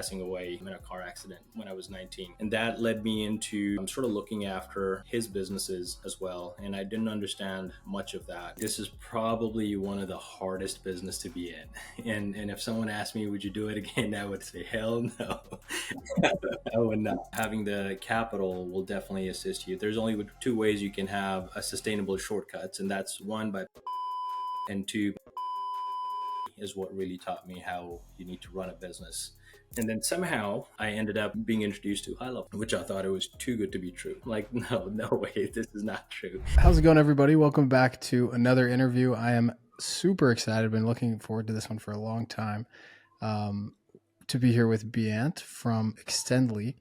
passing away in a car accident when I was 19. And that led me into sort of looking after his businesses as well. And I didn't understand much of that. This is probably one of the hardest business to be in. And if someone asked me, would you do it again? I would say, hell no. I would not. Having the capital will definitely assist you. There's only two ways you can have a sustainable shortcuts, and that's one, and two is what really taught me how you need to run a business. And then somehow I ended up being introduced to HighLevel, which I thought it was too good to be true. Like, no way, this is not true. How's it going, everybody? Welcome back to another interview. I am super excited. Been looking forward to this one for a long time. To be here with Beant from Extendly.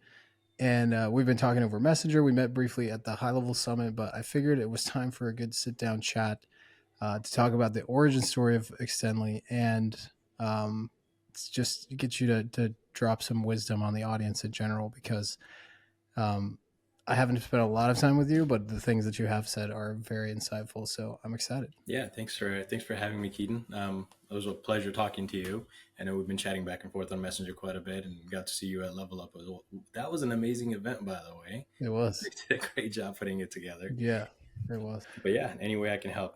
And we've been talking over Messenger. We met briefly at the HighLevel Summit, but I figured it was time for a good sit-down chat to talk about the origin story of Extendly and just get you to drop some wisdom on the audience in general, because I haven't spent a lot of time with you, but the things that you have said are very insightful. So I'm excited. Yeah, thanks for having me, Keaton. It was a pleasure talking to you. I know we've been chatting back and forth on Messenger quite a bit, and got to see you at Level Up. That was an amazing event, by the way. It was. You did a great job putting it together. Yeah, it was. But yeah, any way I can help,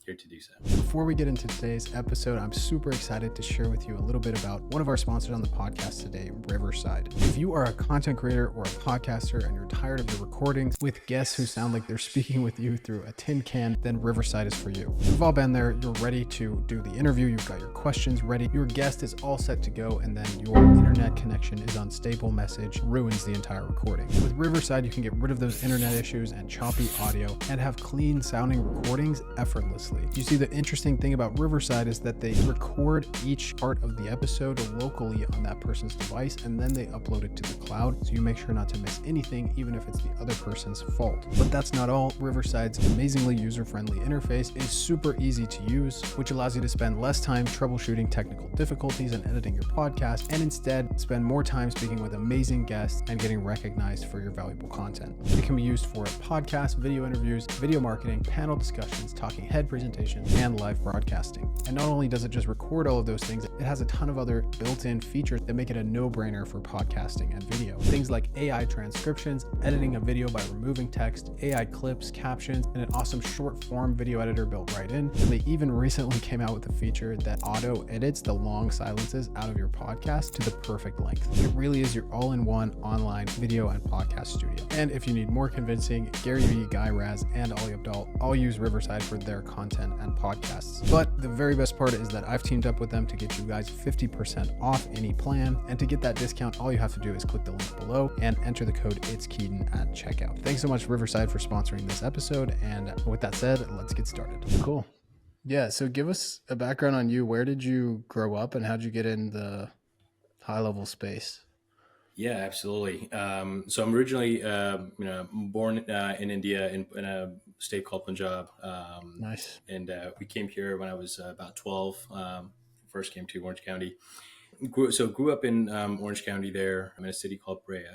here to do so. Before we get into today's episode, I'm super excited to share with you a little bit about one of our sponsors on the podcast today, Riverside. If you are a content creator or a podcaster and you're tired of your recordings with guests who sound like they're speaking with you through a tin can, then Riverside is for you. We've all been there. You're ready to do the interview. You've got your questions ready. Your guest is all set to go, and then your internet connection is unstable. Message ruins the entire recording. With Riverside, you can get rid of those internet issues and choppy audio and have clean sounding recordings effortlessly. You see, the interesting thing about Riverside is that they record each part of the episode locally on that person's device, and then they upload it to the cloud, so you make sure not to miss anything, even if it's the other person's fault. But that's not all. Riverside's amazingly user-friendly interface is super easy to use, which allows you to spend less time troubleshooting technical difficulties and editing your podcast, and instead spend more time speaking with amazing guests and getting recognized for your valuable content. It can be used for podcasts, video interviews, video marketing, panel discussions, talking head presentations, and live broadcasting. And not only does it just record all of those things, it has a ton of other built-in features that make it a no-brainer for podcasting and video. Things like AI transcriptions, editing a video by removing text, AI clips, captions, and an awesome short-form video editor built right in. And they even recently came out with a feature that auto-edits the long silences out of your podcast to the perfect length. It really is your all-in-one online video and podcast studio. And if you need more convincing, Gary Vee, Guy Raz, and Ali Abdal all use Riverside for their content and podcasts. But the very best part is that I've teamed up with them to get you guys 50% off any plan. And to get that discount, all you have to do is click the link below and enter the code It's Keaton at checkout. Thanks so much, Riverside, for sponsoring this episode. And with that said, let's get started. Cool. Yeah. So give us a background on you. Where did you grow up and how'd you get in the high-level space? Yeah, absolutely. So I'm originally, born in India in a state called Punjab. Nice. And we came here when I was about 12. First came to Orange County. Grew up in Orange County there. I'm in a city called Brea.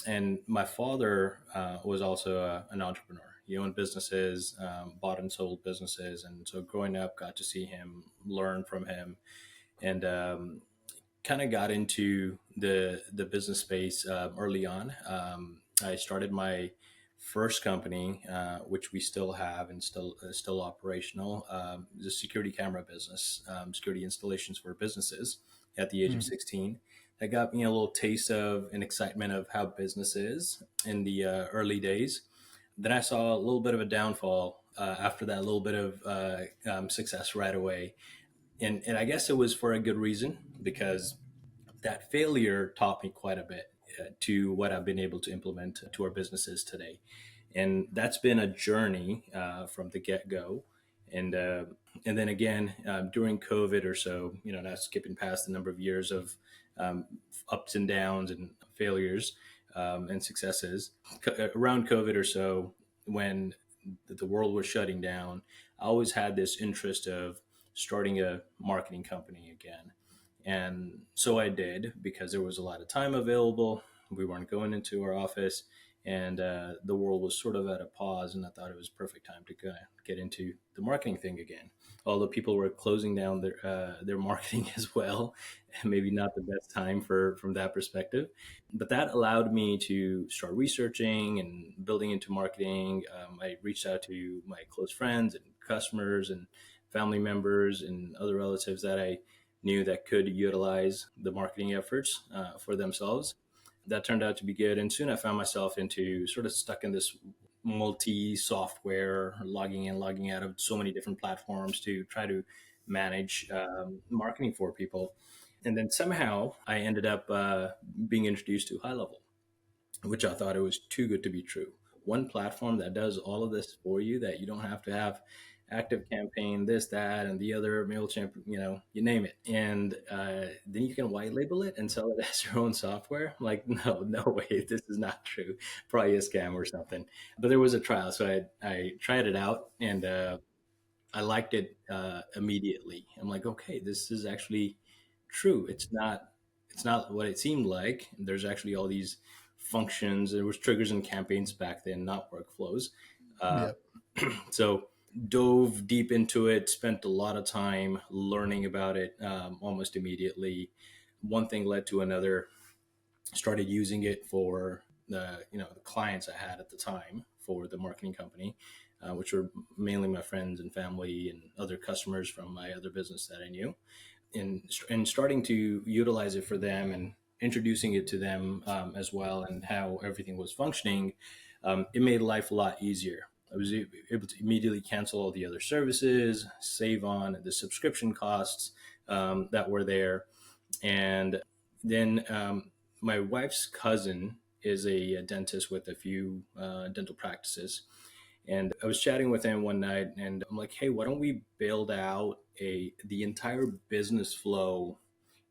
And my father was also an entrepreneur. He owned businesses, bought and sold businesses. And so growing up, got to see him, learn from him, and kind of got into the business space early on. I started my first company, which we still have and still operational, is a security camera business, security installations for businesses at the age of 16. That got me a little taste of an excitement of how business is in the early days. Then I saw a little bit of a downfall after that, a little bit of success right away. And I guess it was for a good reason, because that failure taught me quite a bit to what I've been able to implement to our businesses today. And that's been a journey from the get-go. And then again, during COVID or so, not skipping past the number of years of ups and downs and failures and successes, around COVID or so, when the world was shutting down, I always had this interest of starting a marketing company again. And so I did, because there was a lot of time available. We weren't going into our office. and the world was sort of at a pause, and I thought it was perfect time to kind of get into the marketing thing again. Although people were closing down their marketing as well, and maybe not the best time for from that perspective, but that allowed me to start researching and building into marketing. I reached out to my close friends and customers and family members and other relatives that I knew that could utilize the marketing efforts for themselves. That turned out to be good. And soon I found myself into sort of stuck in this multi software, logging in, logging out of so many different platforms to try to manage marketing for people. And then somehow I ended up being introduced to HighLevel, which I thought it was too good to be true. One platform that does all of this for you, that you don't have to have active campaign, this, that, and the other, MailChimp, you name it. And then you can white label it and sell it as your own software. I'm like, no, no way, this is not true. Probably a scam or something. But there was a trial. So I tried it out, and I liked it immediately. I'm like, okay, this is actually true. It's not what it seemed like. There's actually all these functions. There was triggers and campaigns back then, not workflows. Uh, Yep. so dove deep into it. Spent a lot of time learning about it almost immediately. One thing led to another. Started using it for the clients I had at the time for the marketing company, which were mainly my friends and family and other customers from my other business that I knew, and starting to utilize it for them and introducing it to them as well, and how everything was functioning. It made life a lot easier. I was able to immediately cancel all the other services, save on the subscription costs that were there, and then my wife's cousin is a dentist with a few dental practices. And I was chatting with him one night, and I'm like, "Hey, why don't we build out the entire business flow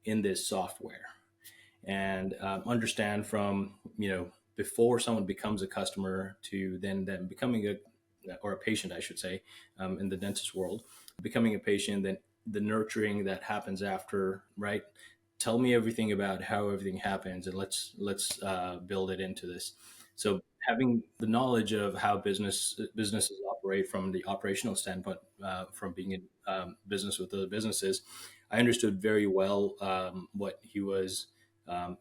in this software, and understand from before someone becomes a customer to then becoming a patient, I should say, in the dentist world, becoming a patient, then the nurturing that happens after, right? Tell me everything about how everything happens, and let's build it into this." So having the knowledge of how businesses operate from the operational standpoint, from being in business with other businesses, I understood very well what he was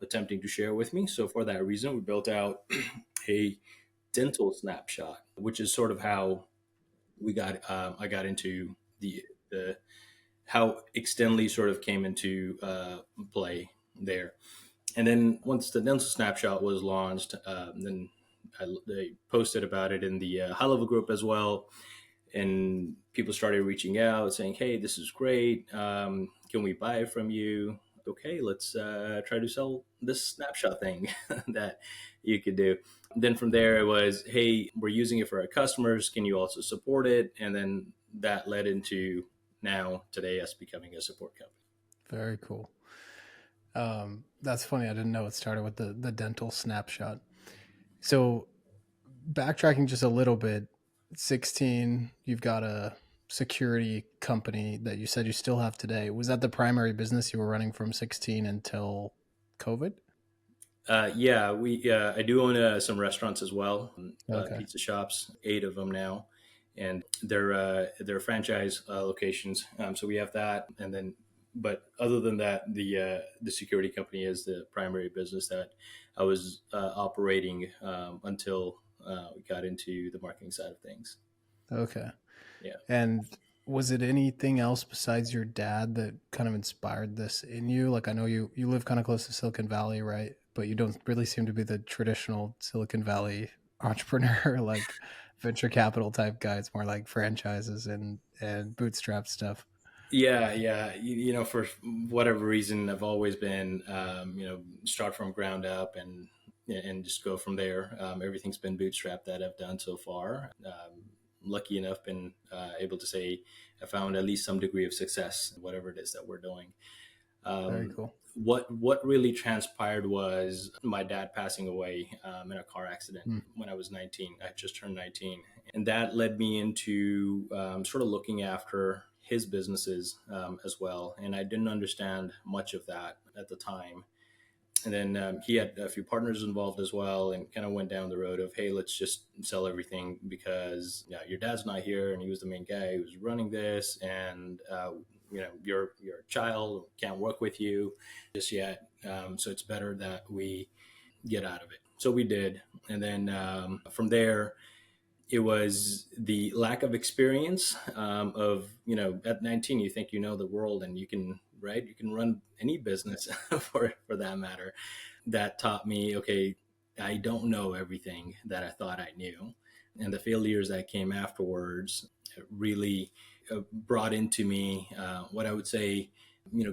attempting to share with me. So for that reason, we built out a dental snapshot, which is sort of how I got into the how Extendly sort of came into play there. And then once the dental snapshot was launched, then they posted about it in the HighLevel group as well, and people started reaching out saying, "Hey, this is great. Can we buy it from you?" Okay, let's try to sell this snapshot thing that you could do. Then from there, it was, "Hey, we're using it for our customers. Can you also support it?" And then that led into now today us becoming a support company. Very cool. That's funny. I didn't know it started with the dental snapshot. So backtracking just a little bit, 16, you've got a security company that you said you still have today. Was that the primary business you were running from 16 until COVID? Yeah, we I do own some restaurants as well, Okay. pizza shops, 8 of them now, and they're franchise locations. So we have that, and then, but other than that, the security company is the primary business that I was operating until we got into the marketing side of things. Okay. Yeah. And was it anything else besides your dad that kind of inspired this in you? Like I know you live kind of close to Silicon Valley, right? But you don't really seem to be the traditional Silicon Valley entrepreneur, like venture capital type guy. It's more like franchises and bootstrap stuff. Yeah, yeah. For whatever reason, I've always been, start from ground up and just go from there. Everything's been bootstrapped that I've done so far. Lucky enough, been able to say I found at least some degree of success in whatever it is that we're doing. Very Um, cool. what really transpired was my dad passing away in a car accident Hmm. when I was 19. I just turned 19, and that led me into sort of looking after his businesses as well. And I didn't understand much of that at the time. And then he had a few partners involved as well, and kind of went down the road of, hey, let's just sell everything because your dad's not here, and he was the main guy who was running this, and your child can't work with you just yet, so it's better that we get out of it. So we did, and then from there it was the lack of experience of, at 19 you think you know the world and you can run any business for that matter, that taught me, okay, I don't know everything that I thought I knew. And the failures that came afterwards really brought into me what I would say,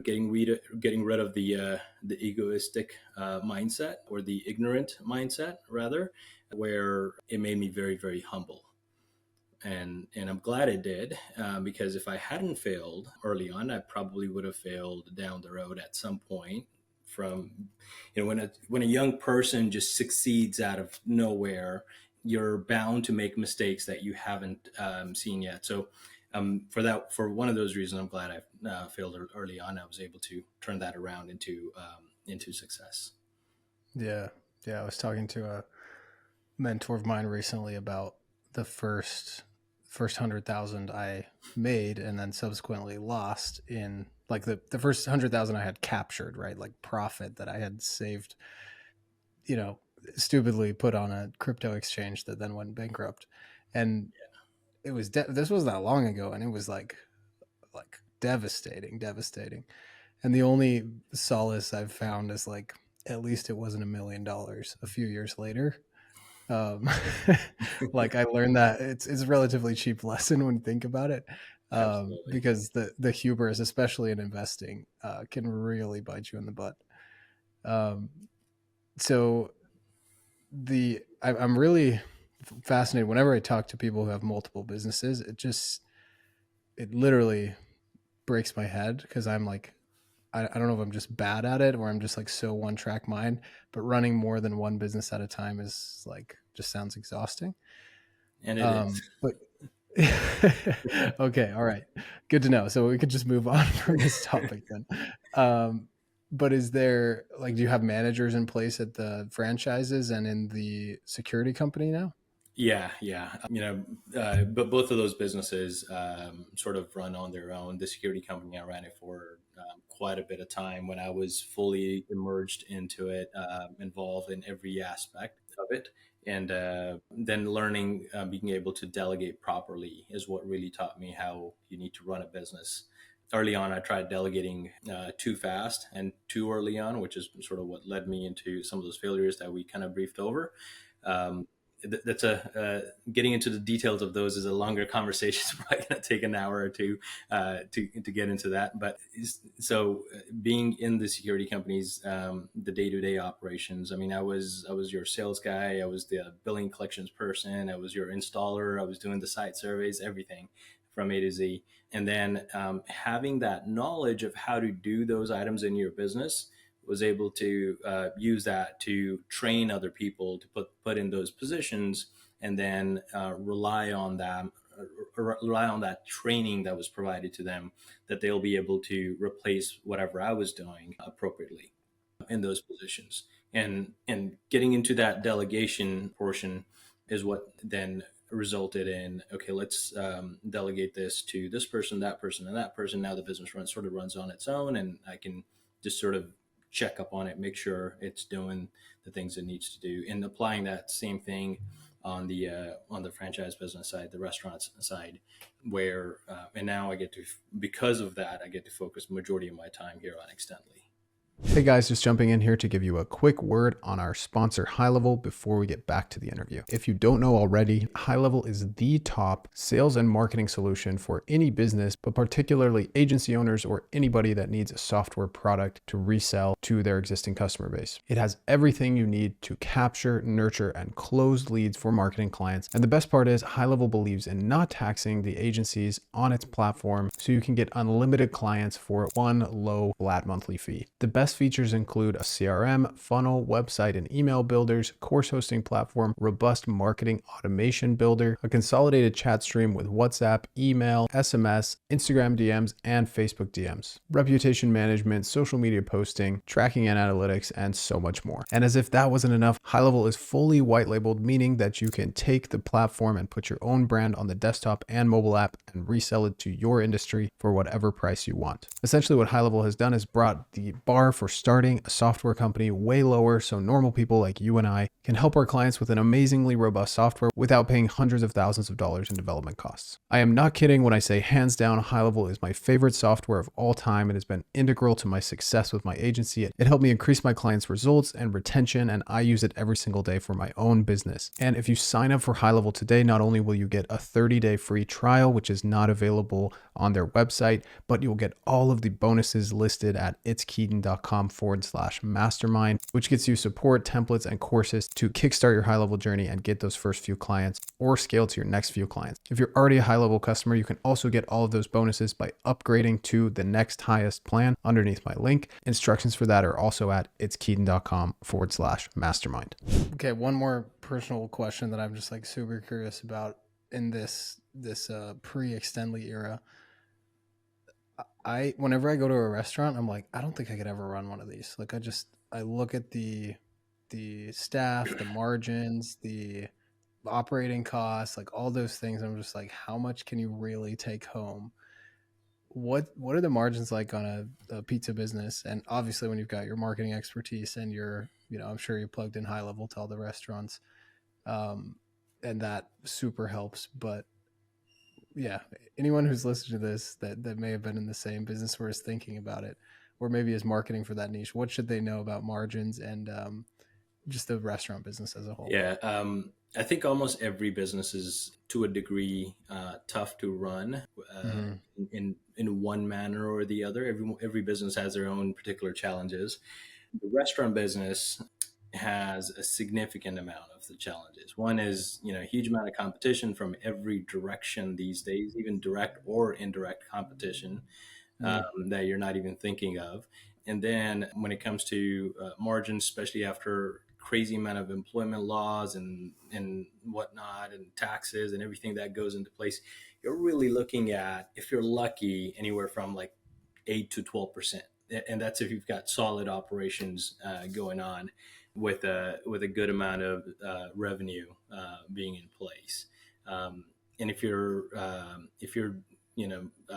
getting rid of the egoistic mindset, or the ignorant mindset rather, where it made me very, very humble. And I'm glad it did, because if I hadn't failed early on, I probably would have failed down the road at some point. From, when a young person just succeeds out of nowhere, you're bound to make mistakes that you haven't seen yet. So for one of those reasons, I'm glad I failed early on. I was able to turn that around into success. Yeah. I was talking to a mentor of mine recently about the first 100,000 I made and then subsequently lost in, like, the first 100,000 I had captured, right? Like profit that I had saved, stupidly put on a crypto exchange that then went bankrupt. And it was, this wasn't that long ago. And it was like devastating. And the only solace I've found is, like, at least it wasn't $1 million a few years later. Like, I learned that it's a relatively cheap lesson when you think about it, because the hubris, especially in investing, can really bite you in the butt. So I'm really fascinated whenever I talk to people who have multiple businesses. It literally breaks my head, because I'm like, I don't know if I'm just bad at it or I'm just like so one track mind, but running more than one business at a time is like, just sounds exhausting. And it is. But okay. All right. Good to know. So we could just move on from this topic then. But is there, like, do you have managers in place at the franchises and in the security company now? Yeah. But both of those businesses sort of run on their own. The security company, I ran it for quite a bit of time when I was fully immersed into it, involved in every aspect of it. And then learning, being able to delegate properly is what really taught me how you need to run a business. Early on, I tried delegating too fast and too early on, which is sort of what led me into some of those failures that we kind of briefed over. Um, that's getting into the details of those is a longer conversation. It's probably going to take an hour or two to get into that. But so being in the security companies, the day-to-day operations, I mean, I was your sales guy. I was the billing collections person. I was your installer. I was doing the site surveys, everything from A to Z. And then having that knowledge of how to do those items in your business, was able to use that to train other people to put in those positions, and then rely on that training that was provided to them, that they'll be able to replace whatever I was doing appropriately in those positions. And getting into that delegation portion is what then resulted in, okay, let's delegate this to this person, that person, and that person. Now the business runs on its own, and I can just sort of check up on it, make sure it's doing the things it needs to do, and applying that same thing on the franchise business side, the restaurants side, where and now because of that, I get to focus the majority of my time here on Extendly. Hey guys, just jumping in here to give you a quick word on our sponsor, HighLevel, before we get back to the interview. If you don't know already, HighLevel is the top sales and marketing solution for any business, but particularly agency owners or anybody that needs a software product to resell to their existing customer base. It has everything you need to capture, nurture, and close leads for marketing clients. And the best part is, HighLevel believes in not taxing the agencies on its platform, so you can get unlimited clients for one low flat monthly fee. The best best features include a CRM, funnel, website and email builders, course hosting platform, robust marketing automation builder, a consolidated chat stream with WhatsApp, email, SMS, Instagram DMs, and Facebook DMs, reputation management, social media posting, tracking and analytics, and so much more. And as if that wasn't enough, HighLevel is fully white labeled, meaning that you can take the platform and put your own brand on the desktop and mobile app and resell it to your industry for whatever price you want. Essentially, what HighLevel has done is brought the bar for starting a software company way lower, so normal people like you and I can help our clients with an amazingly robust software without paying hundreds of thousands of dollars in development costs. I am not kidding when I say hands down, HighLevel is my favorite software of all time. It has been integral to my success with my agency. It helped me increase my clients' results and retention, and I use it every single day for my own business. And if you sign up for HighLevel today, not only will you get a 30-day free trial, which is not available on their website, but you'll get all of the bonuses listed at itskeaton.com/mastermind, which gets you support, templates, and courses to kickstart your HighLevel journey and get those first few clients or scale to your next few clients. If you're already a HighLevel customer, you can also get all of those bonuses by upgrading to the next highest plan underneath my link. Instructions for that are also at itskeaton.com/mastermind. Okay, one more personal question that I'm just like super curious about in this pre-Extendly era. Whenever I go to a restaurant, I'm like, I don't think I could ever run one of these. Like I look at the staff, the margins, the operating costs, like all those things. I'm just like, how much can you really take home? What are the margins like on a pizza business? And obviously when you've got your marketing expertise and I'm sure you plugged in HighLevel to all the restaurants, and that super helps. But yeah, anyone who's listening to this that may have been in the same business or is thinking about it, or maybe is marketing for that niche, what should they know about margins and just the restaurant business as a whole? Yeah, I think almost every business is to a degree tough to run Mm-hmm. in one manner or the other. Every business has their own particular challenges. The restaurant business has a significant amount of the challenges. One is, a huge amount of competition from every direction these days, even direct or indirect competition that you're not even thinking of. And then when it comes to margins, especially after crazy amount of employment laws and whatnot and taxes and everything that goes into place, you're really looking at, if you're lucky, anywhere from like 8 to 12%. And that's if you've got solid operations going on with a good amount of revenue being in place. And if you're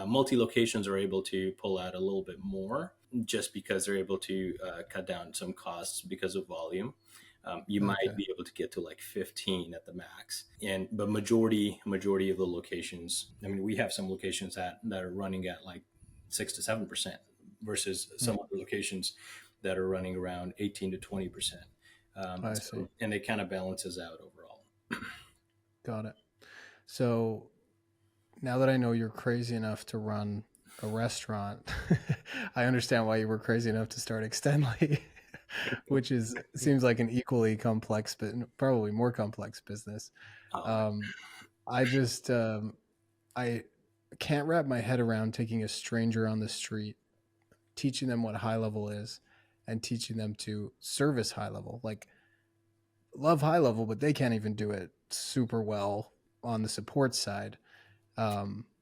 multi locations are able to pull out a little bit more just because they're able to cut down some costs because of volume. You might Okay. be able to get to like 15 at the max, but majority of the locations. I mean, we have some locations that are running at like 6 to 7% versus some other locations that are running around 18 to 20%. I see. And it kind of balances out overall. Got it. So now that I know you're crazy enough to run a restaurant, I understand why you were crazy enough to start Extendly, which seems like an equally complex, but probably more complex business. Oh, Um, I just I can't wrap my head around taking a stranger on the street, teaching them what HighLevel is, and teaching them to service HighLevel. Like love HighLevel, but they can't even do it super well on the support side.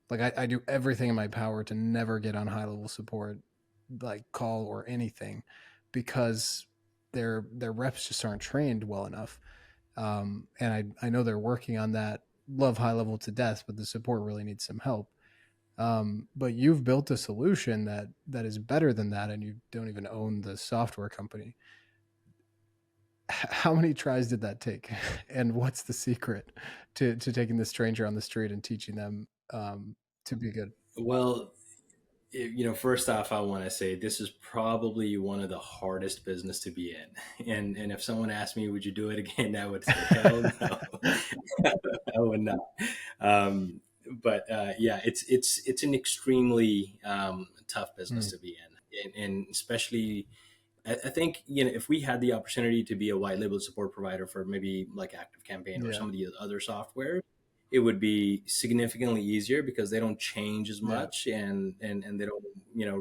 Like I do everything in my power to never get on HighLevel support, like call or anything, because their reps just aren't trained well enough. And I know they're working on that. Love HighLevel to death, but the support really needs some help. But you've built a solution that is better than that, and you don't even own the software company. How many tries did that take, and what's the secret to taking the stranger on the street and teaching them to be good? well, first off, I want to say this is probably one of the hardest business to be in. And if someone asked me, would you do it again? I would say, hell no, I would not. Um, but yeah, it's an extremely tough business Mm, to be in, and especially I think if we had the opportunity to be a white label support provider for maybe like Active Campaign or yeah. some of the other software, it would be significantly easier because they don't change as Yeah. much, and they don't,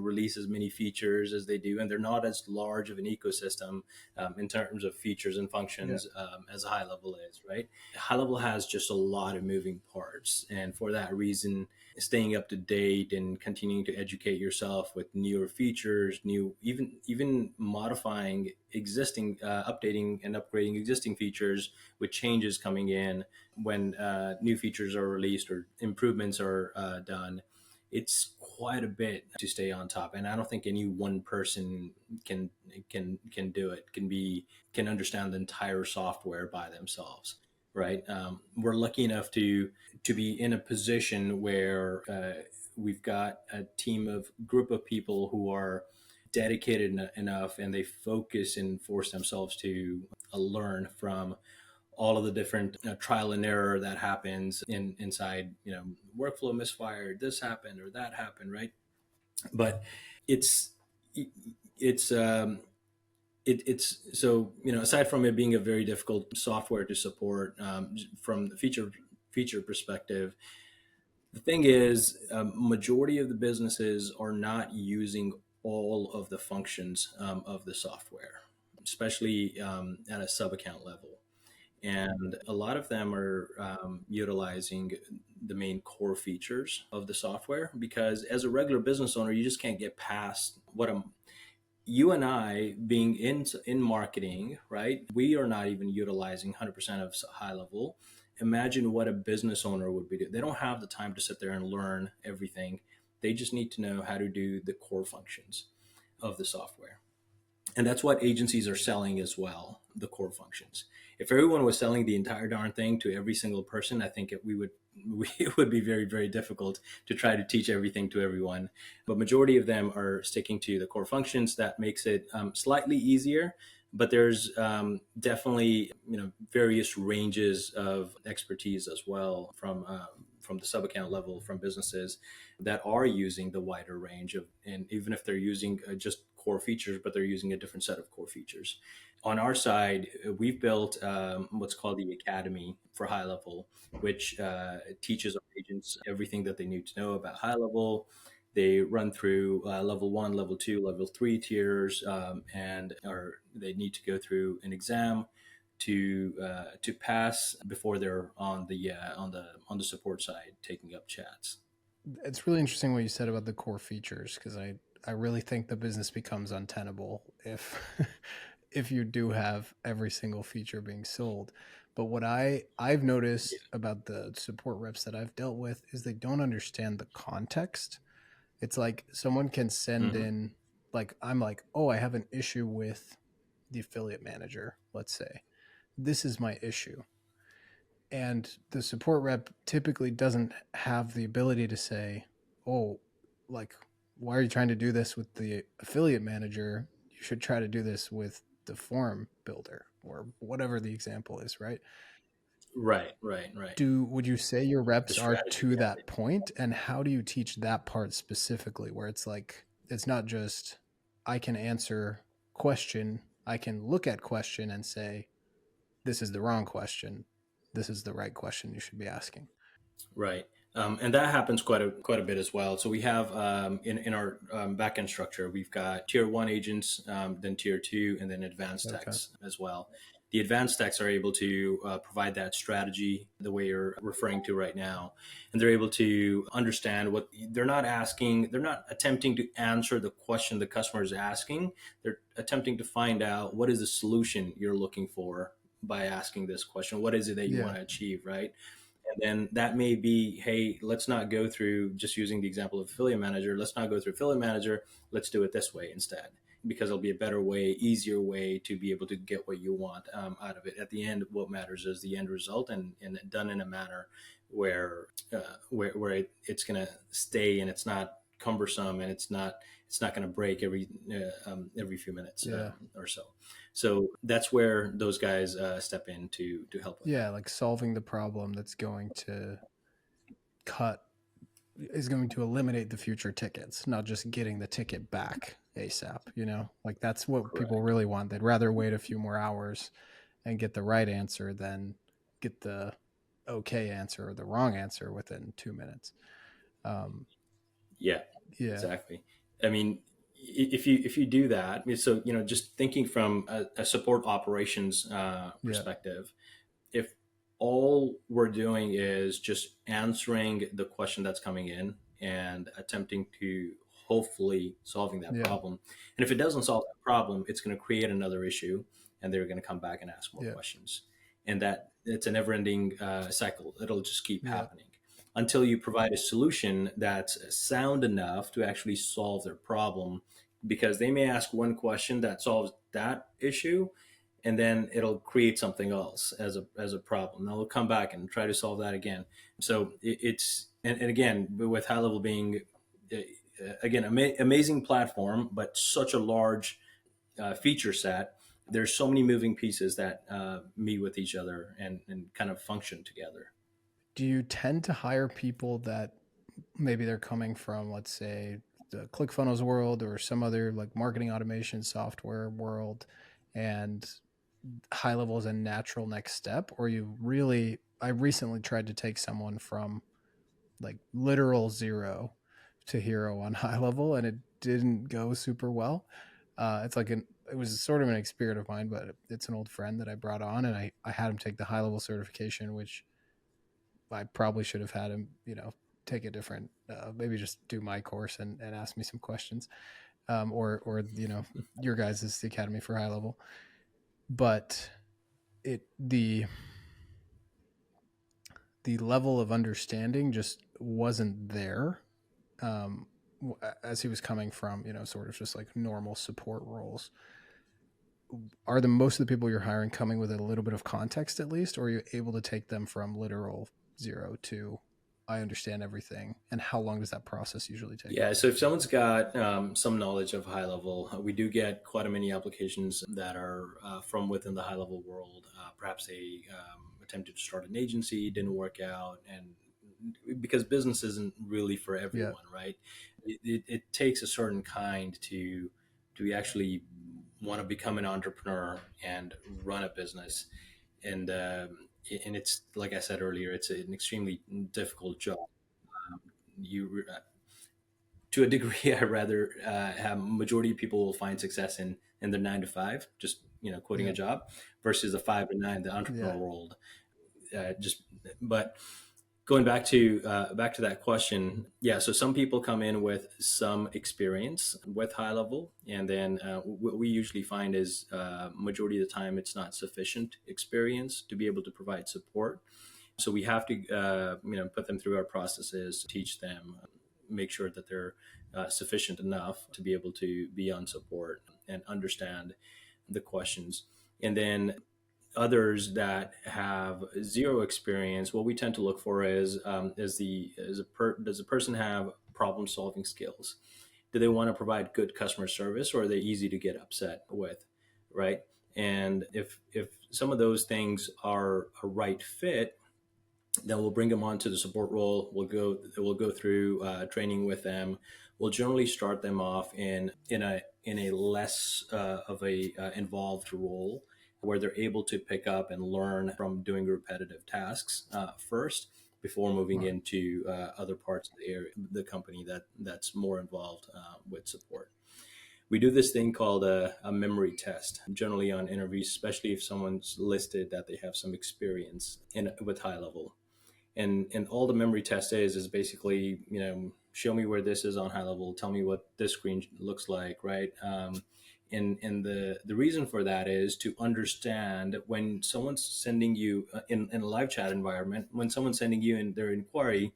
release as many features as they do, and they're not as large of an ecosystem in terms of features and Yeah. functions as HighLevel is, right? HighLevel has just a lot of moving parts, and for that reason, staying up to date and continuing to educate yourself with newer features, even modifying existing, updating and upgrading existing features with changes coming in when new features are released or improvements are done. It's quite a bit to stay on top, and I don't think any one person can can do it. Can understand the entire software by themselves, right? We're lucky enough to be in a position where we've got a group of people who are dedicated enough, and they focus and force themselves to learn from all of the different trial and error that happens inside, workflow misfired, this happened or that happened, right? But it's it's it's so, aside from it being a very difficult software to support, from the feature perspective, the thing is, majority of the businesses are not using all of the functions of the software, especially at a sub account level. And a lot of them are utilizing the main core features of the software, because as a regular business owner, you just can't get past you and I being in marketing, right? We are not even utilizing 100% of HighLevel. Imagine what a business owner would be doing. They don't have the time to sit there and learn everything. They just need to know how to do the core functions of the software. And that's what agencies are selling as well, the core functions. If everyone was selling the entire darn thing to every single person, I think it would be very, very difficult to try to teach everything to everyone. But majority of them are sticking to the core functions. That makes it slightly easier. But there's definitely, various ranges of expertise as well from the sub account level, from businesses that are using the wider range of, and even if they're using just core features, but they're using a different set of core features. On our side, we've built what's called the Academy for HighLevel, which teaches our agents everything that they need to know about HighLevel. They run through level one, level two, level three tiers, and or they need to go through an exam to pass before they're on the support side taking up chats. It's really interesting what you said about the core features, because I really think the business becomes untenable if if you do have every single feature being sold. But what I've Yeah. noticed about the support reps that I've dealt with is they don't understand the context. It's like someone can send Hmm. in, like, I'm like, oh, I have an issue with the affiliate manager, let's say. This is my issue. And the support rep typically doesn't have the ability to say, oh, like, why are you trying to do this with the affiliate manager? You should try to do this with the form builder, or whatever the example is, right? Right, right, right. Would you say your The reps are strategy to behind that it. point? And how do you teach that part specifically, where it's like, it's not just, I can answer question, I can look at question and say, this is the wrong question, this is the right question you should be asking. Right. And that happens quite a bit as well. So we have in our backend structure, we've got tier one agents, then tier two, and then advanced Okay. techs as well. The advanced techs are able to provide that strategy the way you're referring to right now, and they're able to understand what they're not asking. They're not attempting to answer the question the customer is asking. They're attempting to find out what is the solution you're looking for by asking this question. What is it that you Yeah. want to achieve, right? And then that may be, hey, let's not go through, just using the example of affiliate manager, let's not go through affiliate manager. Let's do it this way instead, because it'll be a better way, easier way to be able to get what you want out of it. At the end, what matters is the end result, and done in a manner where it's going to stay, and it's not cumbersome, and it's not going to break every few minutes Yeah. or so. So that's where those guys step in to help with Yeah. that. Like solving the problem that's going to cut, is going to eliminate the future tickets, not just getting the ticket back ASAP, Like that's what people Correct. really want. They'd rather wait a few more hours and get the right answer than get the okay answer or the wrong answer within 2 minutes. Um, Yeah, yeah, exactly. I mean, if you do that, so just thinking from a support operations yeah, perspective, if all we're doing is just answering the question that's coming in and attempting to hopefully solving that yeah, problem, and if it doesn't solve that problem, it's going to create another issue, and they're going to come back and ask more yeah, questions, and that it's a never-ending cycle. It'll just keep yeah. happening until you provide a solution that's sound enough to actually solve their problem, because they may ask one question that solves that issue, and then it'll create something else as a problem. Now they'll come back and try to solve that again. So it's and again, with HighLevel being again amazing platform, but such a large feature set. There's so many moving pieces that meet with each other and kind of function together. Do you tend to hire people that maybe they're coming from, let's say, the ClickFunnels world or some other like marketing automation software world, and HighLevel is a natural next step? Or you really, I recently tried to take someone from like literal zero to hero on HighLevel, and it didn't go super well. It's like it was sort of an experience of mine, but it's an old friend that I brought on, and I had him take the HighLevel certification, which I probably should have had him, take a different, maybe just do my course and ask me some questions, or your guys is the Academy for HighLevel. But it the level of understanding just wasn't there, um, as he was coming from, sort of just like normal support roles. Are the most of the people you're hiring coming with a little bit of context at least, or are you able to take them from literal zero to I understand everything? And how long does that process usually take? Yeah, so if someone's got some knowledge of HighLevel, we do get quite a many applications that are from within the HighLevel world. Perhaps they attempted to start an agency, didn't work out, and because business isn't really for Yeah, everyone, right? It takes a certain kind to actually want to become an entrepreneur and run a business, and it's like I said earlier, it's an extremely difficult job. You To a degree, I rather have majority of people will find success in the 9 to 5, just quitting a yeah, job, versus the 5 to 9, the yeah. entrepreneurial world. Just but going back to that question, yeah. So some people come in with some experience with HighLevel, and then what we usually find is majority of the time it's not sufficient experience to be able to provide support. So we have to put them through our processes, teach them, make sure that they're sufficient enough to be able to be on support and understand the questions. And then others that have zero experience, what we tend to look for does the person have problem solving skills? Do they want to provide good customer service, or are they easy to get upset with, right? And if some of those things are a right fit, then we'll bring them onto the support role. We'll go through training with them. We'll generally start them off in a less of a involved role, where they're able to pick up and learn from doing repetitive tasks first, before moving Right. into other parts of the area, the company that's more involved with support. We do this thing called a memory test, generally on interviews, especially if someone's listed that they have some experience with HighLevel. And all the memory test is basically, show me where this is on HighLevel, tell me what this screen looks like, right? And the reason for that is to understand when someone's sending you in a live chat environment, when someone's sending you in their inquiry,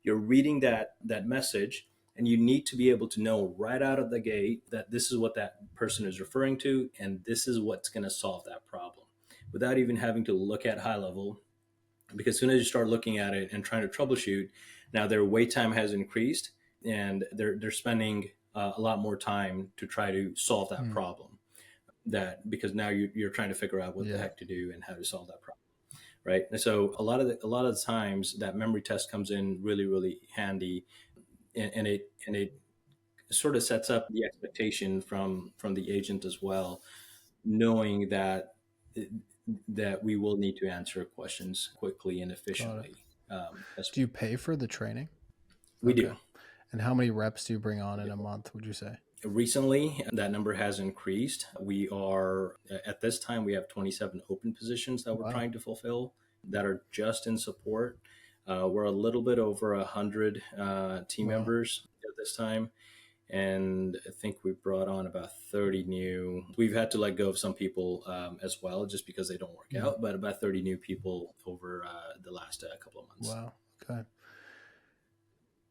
you're reading that message, and you need to be able to know right out of the gate that this is what that person is referring to, and this is what's going to solve that problem, without even having to look at HighLevel. Because as soon as you start looking at it and trying to troubleshoot, now their wait time has increased, and they're spending a lot more time to try to solve that Mm, problem, that because now you're trying to figure out what the yeah. heck to do and how to solve that problem, right? And so a lot of the times that memory test comes in really handy, and it sort of sets up the expectation from the agent as well, knowing that that we will need to answer questions quickly and Got it. efficiently. Do you pay for the training? We Okay. do. And how many reps do you bring on in a month, would you say? Recently, that number has increased. We are, at this time, we have 27 open positions that we're Wow. trying to fulfill that are just in support. We're a little bit over 100 team Wow. members at this time. And I think we brought on about 30 new. We've had to let go of some people as well, just because they don't work Mm. out, but about 30 new people over the last couple of months. Wow. Okay.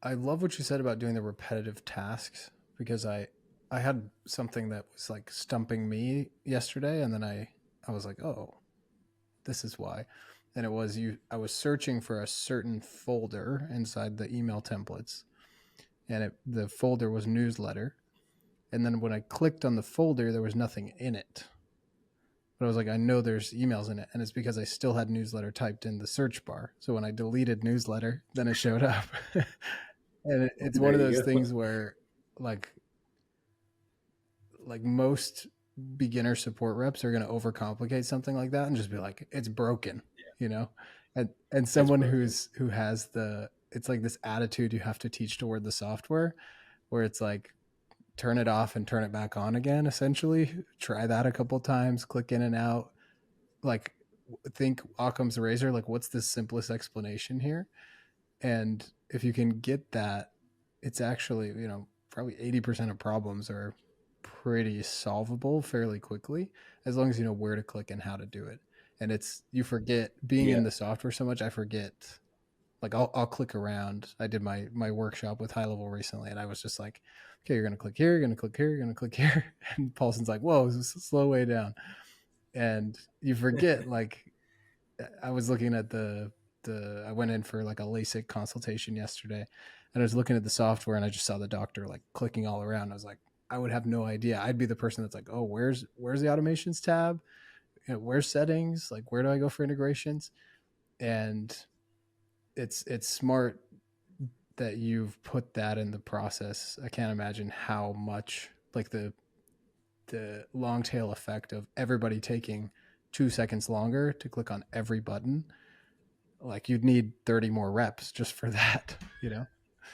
I love what you said about doing the repetitive tasks, because I had something that was like stumping me yesterday, and then I was like, "Oh, this is why." And it was I was searching for a certain folder inside the email templates, and the folder was newsletter. And then when I clicked on the folder, there was nothing in it. But I was like, I know there's emails in it. And it's because I still had newsletter typed in the search bar. So when I deleted newsletter, then it showed up. And it's one There of you those go. things where like most beginner support reps are going to overcomplicate something like that and just be like, it's broken, you know? And It's someone broken. who has it's like this attitude you have to teach toward the software, where it's like, turn it off and turn it back on again, essentially. Try that a couple times, click in and out. Like, think Occam's razor, like, what's the simplest explanation here? And if you can get that, it's actually, probably 80% of problems are pretty solvable fairly quickly, as long as you know where to click and how to do it. And you forget, being Yeah. in the software so much, I forget. Like, I'll click around. I did my workshop with HighLevel recently, and I was just like, okay, you're gonna click here, you're gonna click here, you're gonna click here. And Paulson's like, whoa, slow way down. And you forget, like, I was looking at I went in for like a LASIK consultation yesterday, and I was looking at the software, and I just saw the doctor like clicking all around. I was like, I would have no idea. I'd be the person that's like, oh, where's the automations tab? Where's settings? Like, where do I go for integrations? And it's smart that you've put that in the process. I can't imagine how much, like, the long tail effect of everybody taking 2 seconds longer to click on every button. Like, you'd need 30 more reps just for that, you know?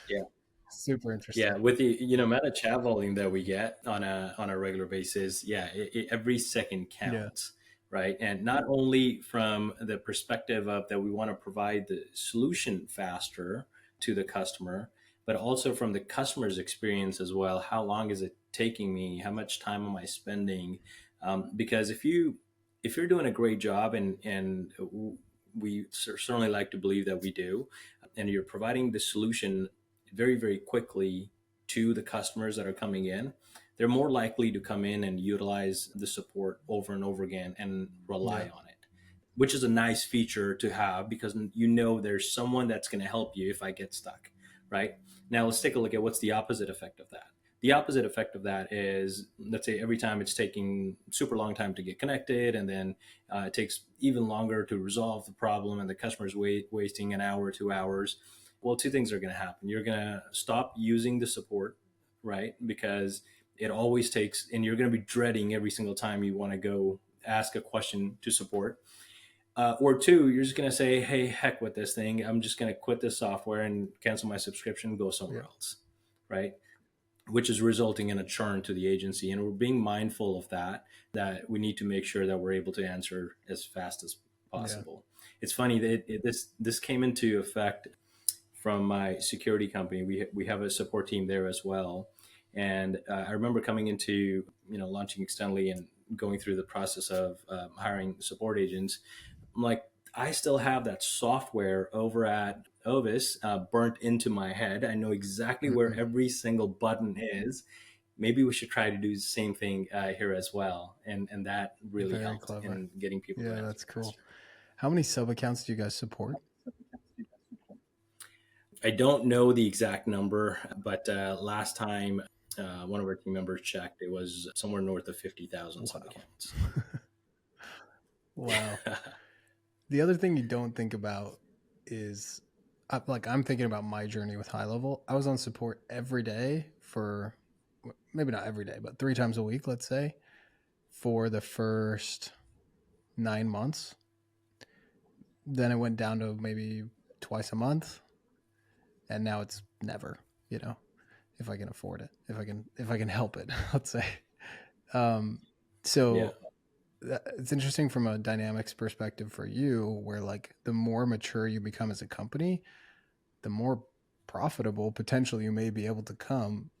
Yeah. Super Yeah, interesting. with the amount of chat volume that we get on a regular basis, yeah, every second Yeah. counts, right? And not only from the perspective of that we want to provide the solution faster to the customer, but also from the customer's experience as well. How long is it taking me? How much time am I spending? Because if you're doing a great job, and we certainly like to believe that we do, and you're providing the solution very, very quickly to the customers that are coming in, they're more likely to come in and utilize the support over and over again and rely Yeah. on it, which is a nice feature to have, because there's someone that's going to help you if I get stuck, right? Now let's take a look at what's the opposite effect of that. The opposite effect of that is, let's say every time it's taking super long time to get connected, and then it takes even longer to resolve the problem, and the customer's wasting an hour, 2 hours. Well, two things are going to happen. You're going to stop using the support, right? Because it always takes, and you're going to be dreading every single time you want to go ask a question to support. Or two, you're just going to say, hey, heck with this thing. I'm just going to quit this software and cancel my subscription and go somewhere Yeah. else, right? Which is resulting in a churn to the agency. And we're being mindful of that we need to make sure that we're able to answer as fast as Yeah. possible. It's funny that this came into effect from my security company. We have a support team there as well, and I remember coming into launching Extendly and going through the process of hiring support agents. I'm like, I still have that software over at Ovis burnt into my head. I know exactly where Mm-hmm. every single button is. Maybe we should try to do the same thing here as well, and that really Very helped clever. in getting people to Yeah, answer that's cool. faster. How many sub accounts do you guys support? I don't know the exact number, but last time one of our team members checked, it was somewhere north of 50,000 sub Wow. accounts. Wow. The other thing you don't think about is, like, I'm thinking about my journey with HighLevel. I was on support every day for, maybe not every day, but 3 times a week, let's say, for the first, 9 months. Then it went down to maybe twice a month, and now it's never, you know, if I can afford it, if I can help it, let's say. Um, Yeah. so it's interesting from a dynamics perspective for you, where like the more mature you become as a company, the more profitable potentially you may be able to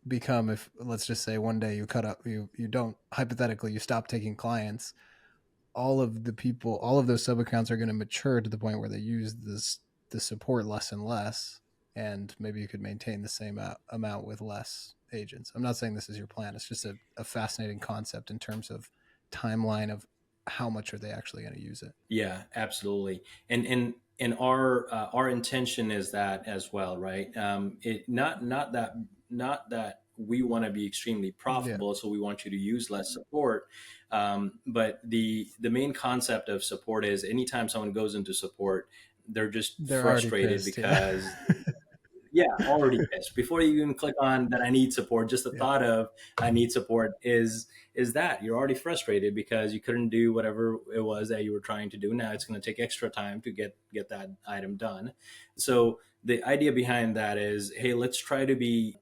become if, let's just say, one day you cut up, you don't, hypothetically, you stop taking clients. All of those sub accounts are going to mature to the point where they use the support less and less, and maybe you could maintain the same amount with less agents. I'm not saying this is your plan. It's just a fascinating concept in terms of timeline of how much are they actually going to use it. Yeah, absolutely. And our intention is that as well, right? It not that we want to be extremely Yeah, profitable, so we want you to use less support. But the main concept of support is anytime someone goes into support, they're just they're already frustrated pissed. Yeah. because yeah, already pissed before you even click on that I need support. Just the Yeah. thought of I need support is that you're already frustrated because you couldn't do whatever it was that you were trying to do. Now it's going to take extra time to get that item done. So the idea behind that is, hey, let's try to be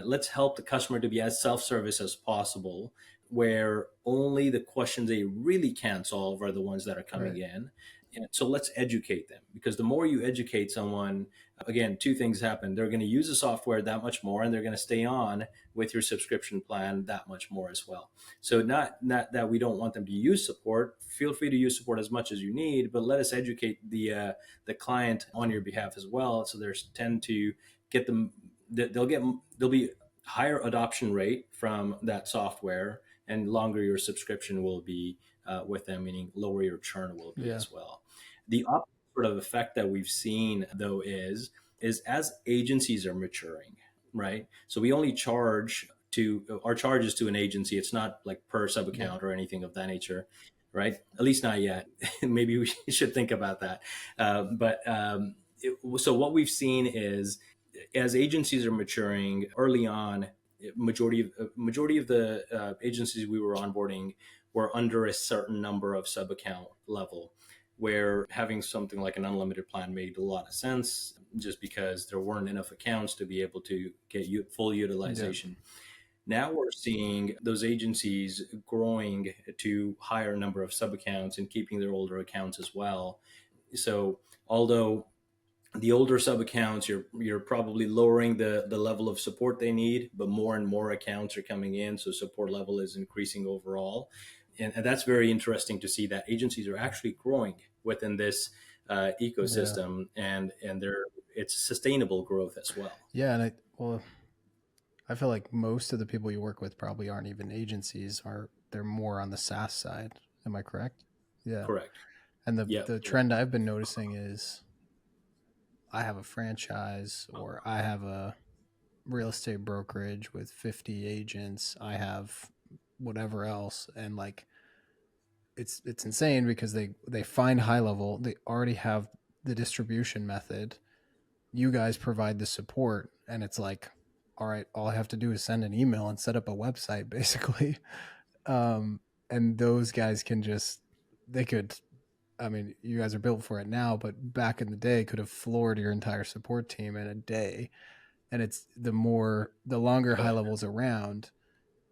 let's help the customer to be as self-service as possible, where only the questions they really can't solve are the ones that are coming Right. in. And so let's educate them, because the more you educate someone, again, two things happen. They're going to use the software that much more, and they're going to stay on with your subscription plan that much more as well. So not that we don't want them to use support. Feel free to use support as much as you need, but let us educate the client on your behalf as well. So there's tend to get them. There'll be higher adoption rate from that software, and longer your subscription will be with them, meaning lower your churn will be Yeah. as well. The opposite sort of effect that we've seen though is as agencies are maturing, right? So we only charge to our charges to an agency. It's not like per sub Yeah. account or anything of that nature, right? At least not yet. Maybe we should think about that. So what we've seen is as agencies are maturing early on, majority of the agencies we were onboarding were under a certain number of sub account level, where having something like an unlimited plan made a lot of sense, just because there weren't enough accounts to be able to get full Yeah. utilization. Now we're seeing those agencies growing to higher number of sub accounts and keeping their older accounts as well. So although the older sub accounts, you're probably lowering the level of support they need, but more and more accounts are coming in, so support level is increasing overall. And that's very interesting to see that agencies are actually growing within this Yeah. ecosystem, and it's sustainable growth as well. Yeah. And I feel like most of the people you work with probably aren't even agencies, are they're more on the SaaS side. Am I correct? Yeah. Correct. And Yep. the trend I've been noticing is I have a franchise, or I have a real estate brokerage with 50 agents. I have whatever else, and like it's insane because they find HighLevel, they already have the distribution method. You guys provide the support, and it's like, all right, all I have to do is send an email and set up a website basically. um and those guys can just, they could, I mean, you guys are built for it now, but back in the day could have floored your entire support team in a day. And it's the longer Oh, HighLevel's around,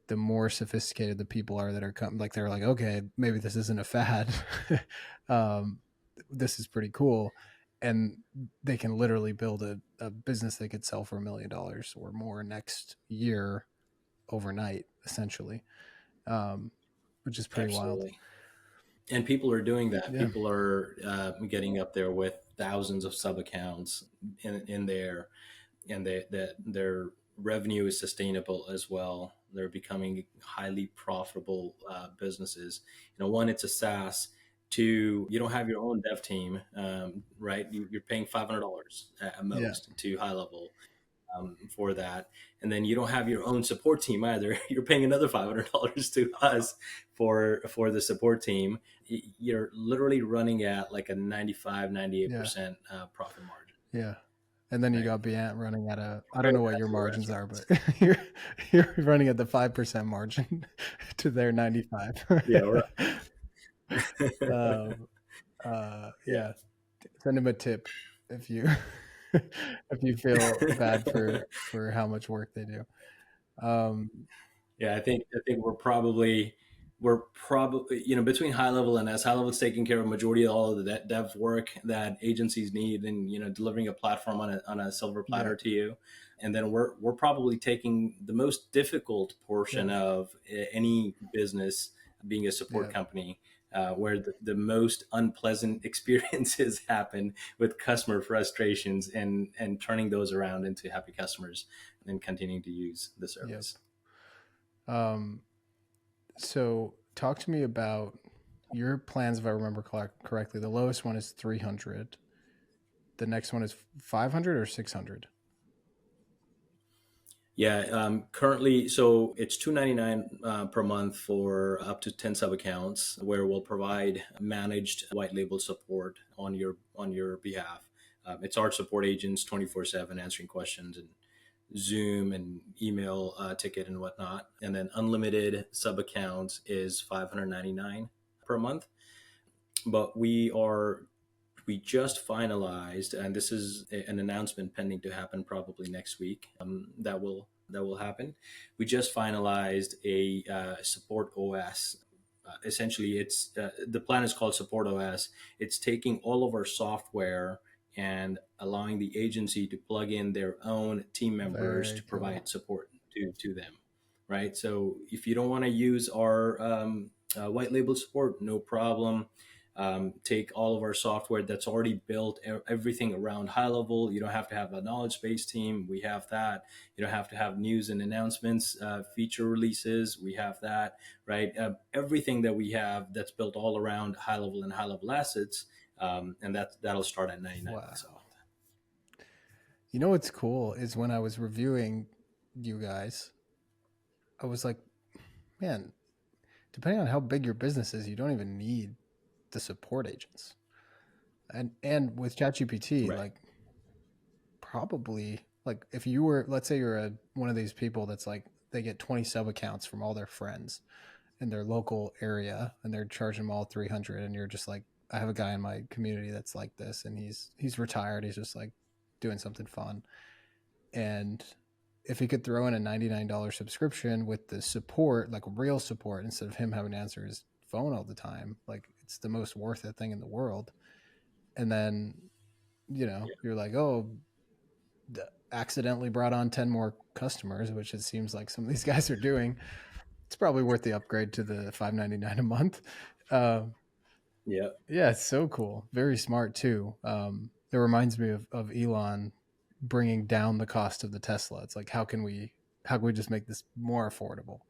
the more sophisticated the people are that are coming. Like they're like, okay, maybe this isn't a fad. um, this is pretty cool, and they can literally build a business they could sell for $1 million or more next year overnight, essentially, um, which is pretty wild. absolutely. And people are doing that. Yeah, People are getting up there with thousands of sub accounts in there, and their revenue is sustainable as well. They're becoming highly profitable businesses. One, it's a SaaS. Two, you don't have your own dev team, right? You're paying $500 at yeah, most to HighLevel for that, and then you don't have your own support team either. You're paying another $500 to us for the support team. You're literally running at like a 95, yeah, 98% profit margin, yeah. And then you right? got Beant running at I don't Comparing know what that your to the margins are, restaurants. but you're you're running at the 5% margin to their 95. Yeah, um, Yeah. yeah, send him a tip if you if you feel bad for how much work they do. Um, Yeah, I think we're probably between high level and as high level is taking care of majority of all of the dev work that agencies need, and delivering a platform on a silver yeah, platter to you, and then we're probably taking the most difficult portion yeah, of any business, being a support yeah, company, where the most unpleasant experiences happen with customer frustrations, and turning those around into happy customers and continuing to use the yep. service. Um, so talk to me about your plans. If I remember correctly, the lowest one is 300. The next one is 500 or 600. Yeah, currently, so it's $299 per month for up to 10 sub accounts, where we'll provide managed white label support on your behalf. It's our support agents 24/7 answering questions, and Zoom and email ticket and whatnot. And then unlimited sub accounts is 599 per month. But we just finalized, and this is an announcement pending to happen probably next week. That will happen. We just finalized a support OS. Essentially, it's the plan is called Support OS. It's taking all of our software and allowing the agency to plug in their own team members Very to cool. provide support to them. Right. So if you don't want to use our white label support, no problem. Take all of our software that's already built, everything around high level. You don't have to have a knowledge base team. We have that. You don't have to have news and announcements, feature releases. We have that, right? Everything that we have that's built all around high level and high level assets. And that'll start at 99 bucks a Wow. month. You know what's cool is when I was reviewing you guys, I was like, man, depending on how big your business is, you don't even need the support agents. And with ChatGPT, Right. like probably like if you were, let's say you're one of these people that's like they get 20 sub accounts from all their friends in their local area and they're charging them all 300, and you're just like, I have a guy in my community that's like this, and he's retired, he's just like doing something fun. And if he could throw in a $99 subscription with the support, like real support, instead of him having to answer his phone all the time, like it's the most worth it thing in the world. And then, you're like, oh, accidentally brought on 10 more customers, which it seems like some of these guys are doing. It's probably worth the upgrade to the $5.99 a month. Uh, Yeah. yeah, it's so cool. Very smart too. It reminds me of Elon bringing down the cost of the Tesla. It's like, how can we just make this more affordable?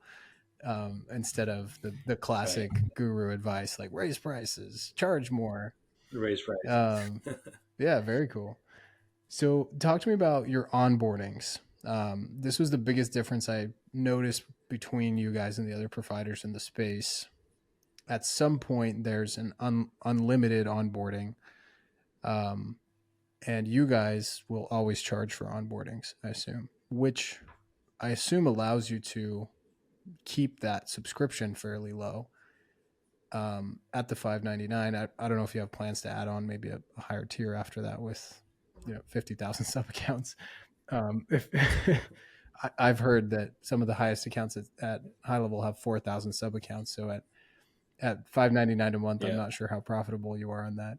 Instead of the Right. classic guru advice, like raise prices, charge more. Raise prices. Um, yeah, very cool. So, talk to me about your onboardings. This was the biggest difference I noticed between you guys and the other providers in the space. At some point, there's an unlimited onboarding, um, and you guys will always charge for onboardings, I assume, which I assume allows you to keep that subscription fairly low, at the 599. I don't know if you have plans to add on maybe a higher tier after that with 50,000 sub accounts. If I've heard that some of the highest accounts at HighLevel have 4,000 sub accounts. So at 599 a month, I'm Yeah. not sure how profitable you are on that.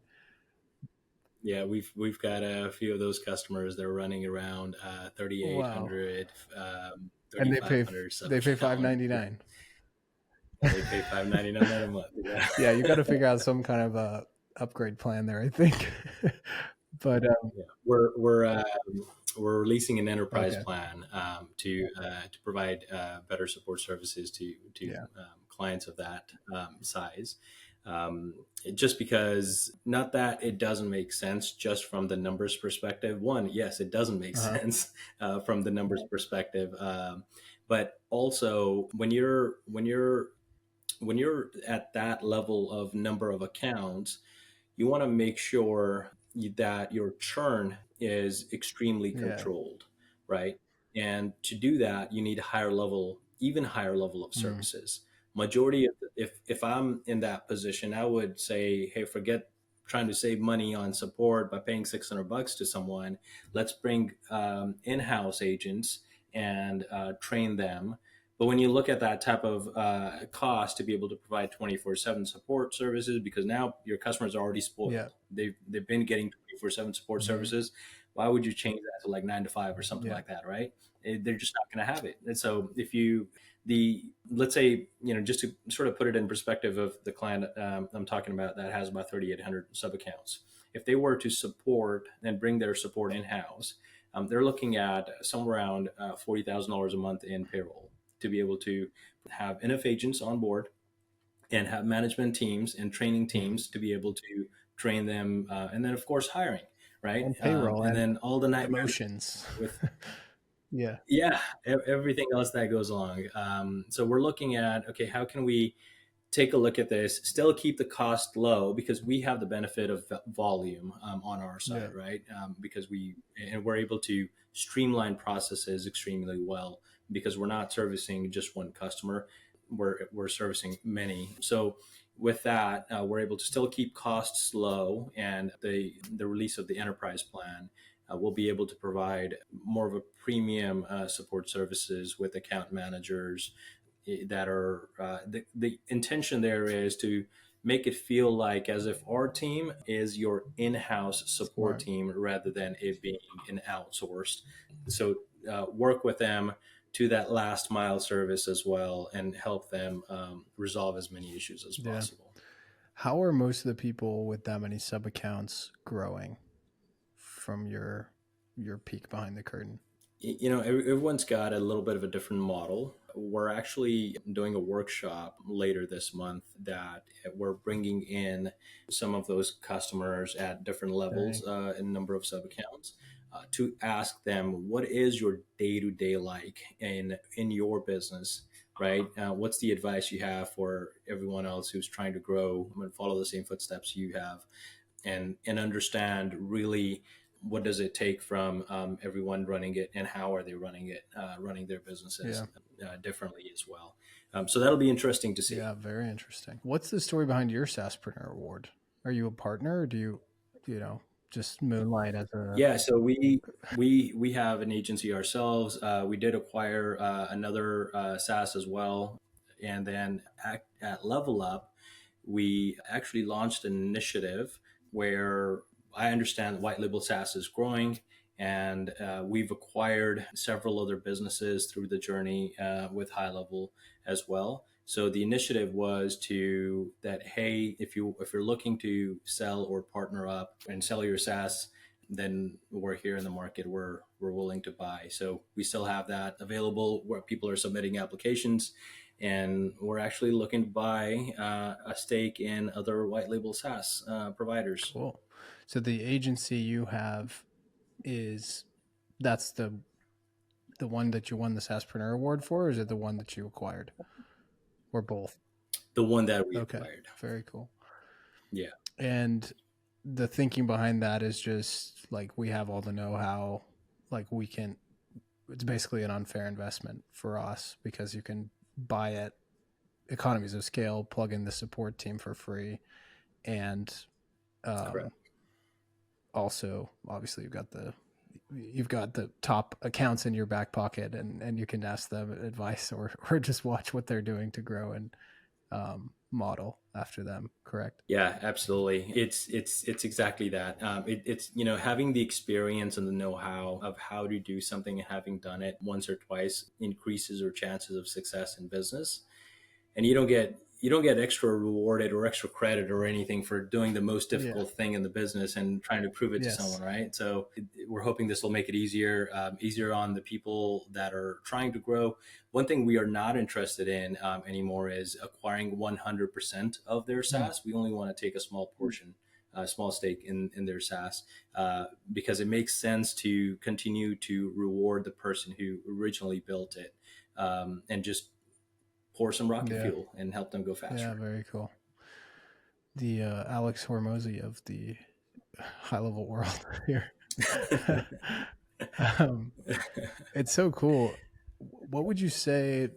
Yeah, we've got a few of those customers. They're running around Wow. 3,800, And 3,500 sub they pay account, 599. and they pay 599 a month. Yeah. Yeah, you got to figure out some kind of a upgrade plan there, I think. But Yeah. We're releasing an enterprise okay. plan to provide better support services to Yeah. clients of that size. Just because, not that it doesn't make sense just from the numbers perspective. One, yes, it doesn't make Uh-huh. sense from the numbers perspective, but also when you're at that level of number of accounts, you want to make sure that your churn is extremely Yeah. controlled, right? And to do that, you need even higher level of Mm. services. Majority of if I'm in that position, I would say, hey, forget trying to save money on support by paying $600 to someone. Let's bring in-house agents and train them. But when you look at that type of cost to be able to provide 24/7 support services, because now your customers are already Yeah. spoiled. They've been getting 24/7 support Mm-hmm. services. Why would you change that to like 9 to 5 or something Yeah. like that, right? They're just not going to have it. And so if you the let's say, just to sort of put it in perspective of the client I'm talking about that has about 3,800 sub accounts, if they were to support and bring their support in house, they're looking at somewhere around $40,000 a month in payroll to be able to have enough agents on board and have management teams and training Mm-hmm. teams to be able to train them, and then of course hiring, right? And payroll And and then all the nightmares emotions. with Yeah. yeah, everything else that goes along. So we're looking at, okay, how can we take a look at this, still keep the cost low because we have the benefit of volume on our Yeah. side, right? Because we're able to streamline processes extremely well because we're not servicing just one customer, we're servicing many. So with that, we're able to still keep costs low, and the release of the enterprise plan we'll be able to provide more of a premium support services with account managers that are the intention there is to make it feel like as if our team is your in-house support Smart. team rather than it being an outsourced. So work with them to that last mile service as well and help them resolve as many issues as Yeah. possible. How are most of the people with that many sub accounts growing from your peek behind the curtain? Everyone's got a little bit of a different model. We're actually doing a workshop later this month that we're bringing in some of those customers at different levels Dang. in number of sub accounts to ask them, what is your day to day like in your business, right? What's the advice you have for everyone else who's trying to grow and follow the same footsteps you have? And understand really what does it take from everyone running it and how are they running it, running their businesses Yeah. differently as well. So that'll be interesting to see. Yeah. Very interesting. What's the story behind your SaaSpreneur award? Are you a partner or do you know, just moonlight as a. Yeah, so we have an agency ourselves. We did acquire another SaaS as well, and then at Level Up, we actually launched an initiative where I understand white label SaaS is growing, and we've acquired several other businesses through the journey with HighLevel as well. So the initiative was to that, hey, if you're looking to sell or partner up and sell your SaaS, then we're here in the market. We're willing to buy. So we still have that available where people are submitting applications, and we're actually looking to buy a stake in other white label SaaS providers. Cool. So the agency you have is that's the one that you won the SaaSpreneur award for, or is it the one that you acquired? Or both? The one that we Okay. acquired. Very cool. Yeah. And the thinking behind that is just like we have all the know-how, like we can it's basically an unfair investment for us because you can buy it economies of scale, plug in the support team for free, and Correct. also obviously you've got the top accounts in your back pocket, and you can ask them advice or just watch what they're doing to grow and model after them. Correct? Yeah, absolutely. It's exactly that. It's having the experience and the know-how of how to do something and having done it once or twice increases your chances of success in business. And you don't get extra rewarded or extra credit or anything for doing the most Yeah. difficult thing in the business and trying to prove it to Yes. someone, right? So we're hoping this will make it easier on the people that are trying to grow. One thing we are not interested in anymore is acquiring 100% of their Mm. SaaS. We only want to take a small portion, a small stake in their SaaS, because it makes sense to continue to reward the person who originally built it, and just pour some rocket Yeah. fuel and help them go Yeah. faster. Very cool. The Alex Hormozy of the high level world here. um, it's so cool. What would you say,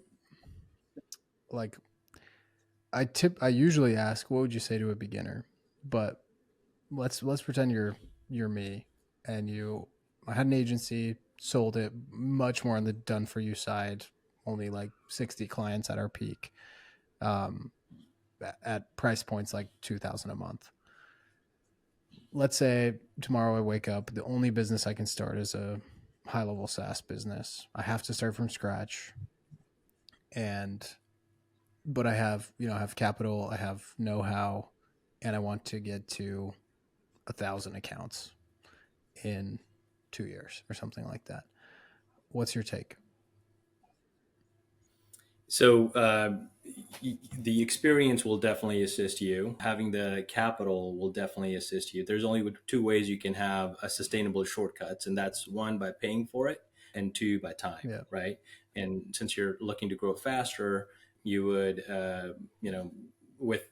like, I usually ask, what would you say to a beginner? But let's pretend you're me and you I had an agency, sold it much more on the done for you side, only like 60 clients at our peak. Um at price points like 2,000 a month. Let's say tomorrow I wake up, the only business I can start is a high level SaaS business. I have to start from scratch, and but I have capital, I have know-how, and I want to get to 1,000 accounts in 2 years or something like that. What's your take? So the experience will definitely assist you. Having the capital will definitely assist you. There's only two ways you can have a sustainable shortcuts, and that's one by paying for it, and two by time, Yeah. right? And since you're looking to grow faster, you would, you know, with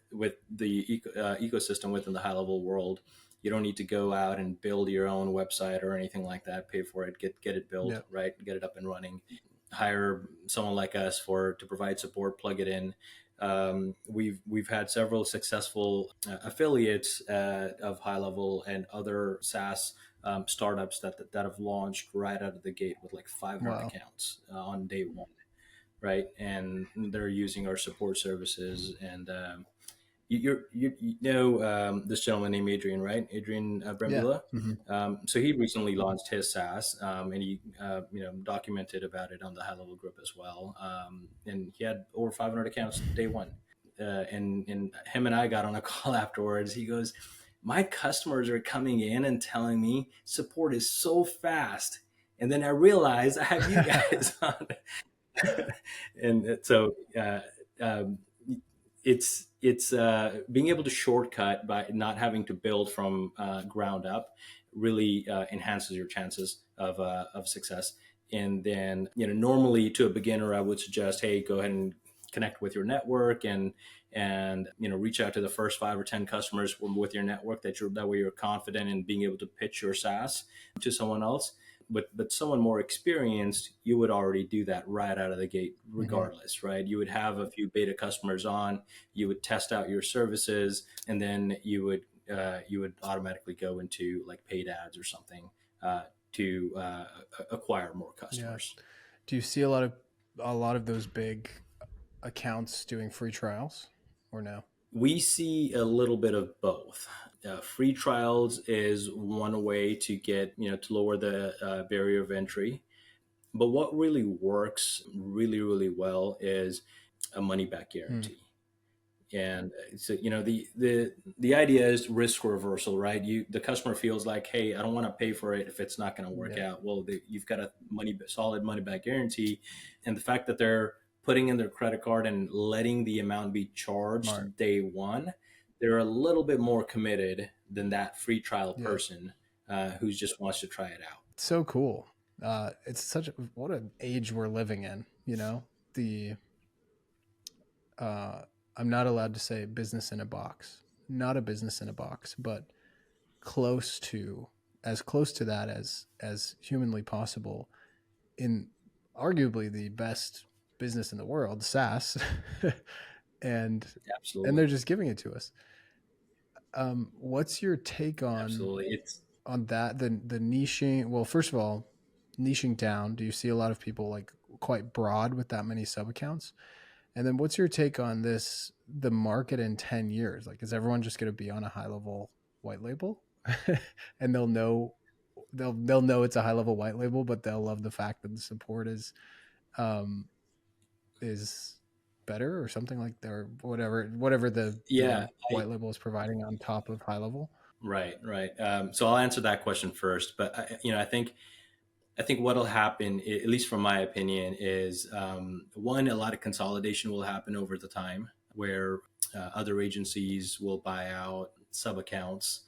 the ecosystem within the high level world, you don't need to go out and build your own website or anything like that. Pay for it, get it built, Yeah. right? Get it up and running, hire someone like us for to provide support, plug it in. We've had several successful affiliates of HighLevel and other SaaS startups that have launched right out of the gate with like 500 Wow. accounts on day one, right? And they're using our support services. And you know this gentleman named Adrian, right? Adrian Yeah. Brembula. Mm-hmm. So he recently launched his SaaS, and he documented about it on the high level group as well. And he had over 500 accounts day one. And him and I got on a call afterwards. He goes, "My customers are coming in and telling me support is so fast." And then I realized I have you guys on. And so um, it's being able to shortcut by not having to build from ground up really enhances your chances of success. And then normally to a beginner, I would suggest, hey, go ahead and connect with your network and reach out to the first 5 or 10 customers with your network that way you're confident in being able to pitch your SaaS to someone else. But someone more experienced, you would already do that right out of the gate Mm-hmm. regardless, right? You would have a few beta customers on, you would test out your services, and then you would automatically go into like paid ads or something to acquire more Yeah. customers. Do you see a lot of those big accounts doing free trials or no? We see a little bit of both. Free trials is one way to get to lower the barrier of entry. But what really works really, really well is a money back Hmm. guarantee. And so, the idea is risk reversal, right? The customer feels like, hey, I don't want to pay for it if it's not going to work Yeah. out. Well, you've got a solid money back guarantee, and the fact that they're putting in their credit card and letting the amount be Smart. charged day one, they're a little bit more committed than that free trial Yeah. person who just wants to try it out. It's so cool. It's such what an age we're living in. The uh, I'm not allowed to say business in a box, not a business in a box, but close to close to that as humanly possible in arguably the best business in the world, SaaS, and they're Absolutely, just giving it to us. What's your take absolutely. It's on that? The niching. Well, first of all, niching down. Do you see a lot of people like quite broad with that many sub accounts? And then what's your take on this? The market in 10 years, like, is everyone just going to be on a high level white label, and they'll know it's a high level white label, but they'll love the fact that the support um, is better or something like that, or whatever the yeah. white label is providing on top of high level. Right, right. So I'll answer that question first, but I think what'll happen, at least from my opinion, is one, a lot of consolidation will happen over the time, where other agencies will buy out sub accounts,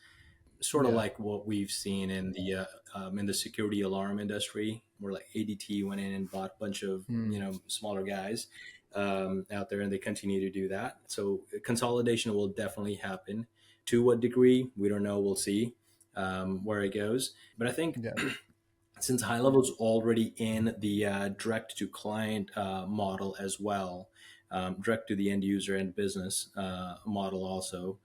sort of Yeah. like what we've seen in the security alarm industry, where like ADT went in and bought a bunch of Mm. smaller guys out there, and they continue to do that. So consolidation will definitely happen. To what degree, we don't know. We'll see where it goes. But I think Yeah. since HighLevel is already in the direct to client model as well, direct to the end user and business model also.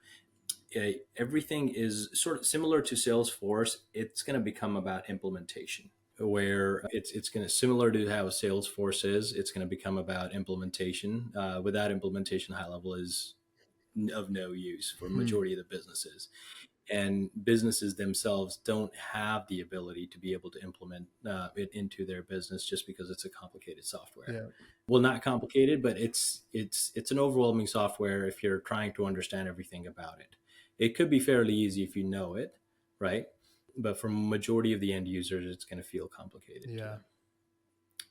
Everything is sort of similar to Salesforce. It's going to become about implementation, where it's going to similar to how Salesforce is. It's going to become about implementation. Without implementation, HighLevel is of no use for Hmm. majority of the businesses, and businesses themselves don't have the ability to be able to implement it into their business just because it's a complicated software. Yeah. Well, not complicated, but it's an overwhelming software if you're trying to understand everything about it. It could be fairly easy if you know it, right? But for majority of the end users, it's going to feel complicated to Yeah. them.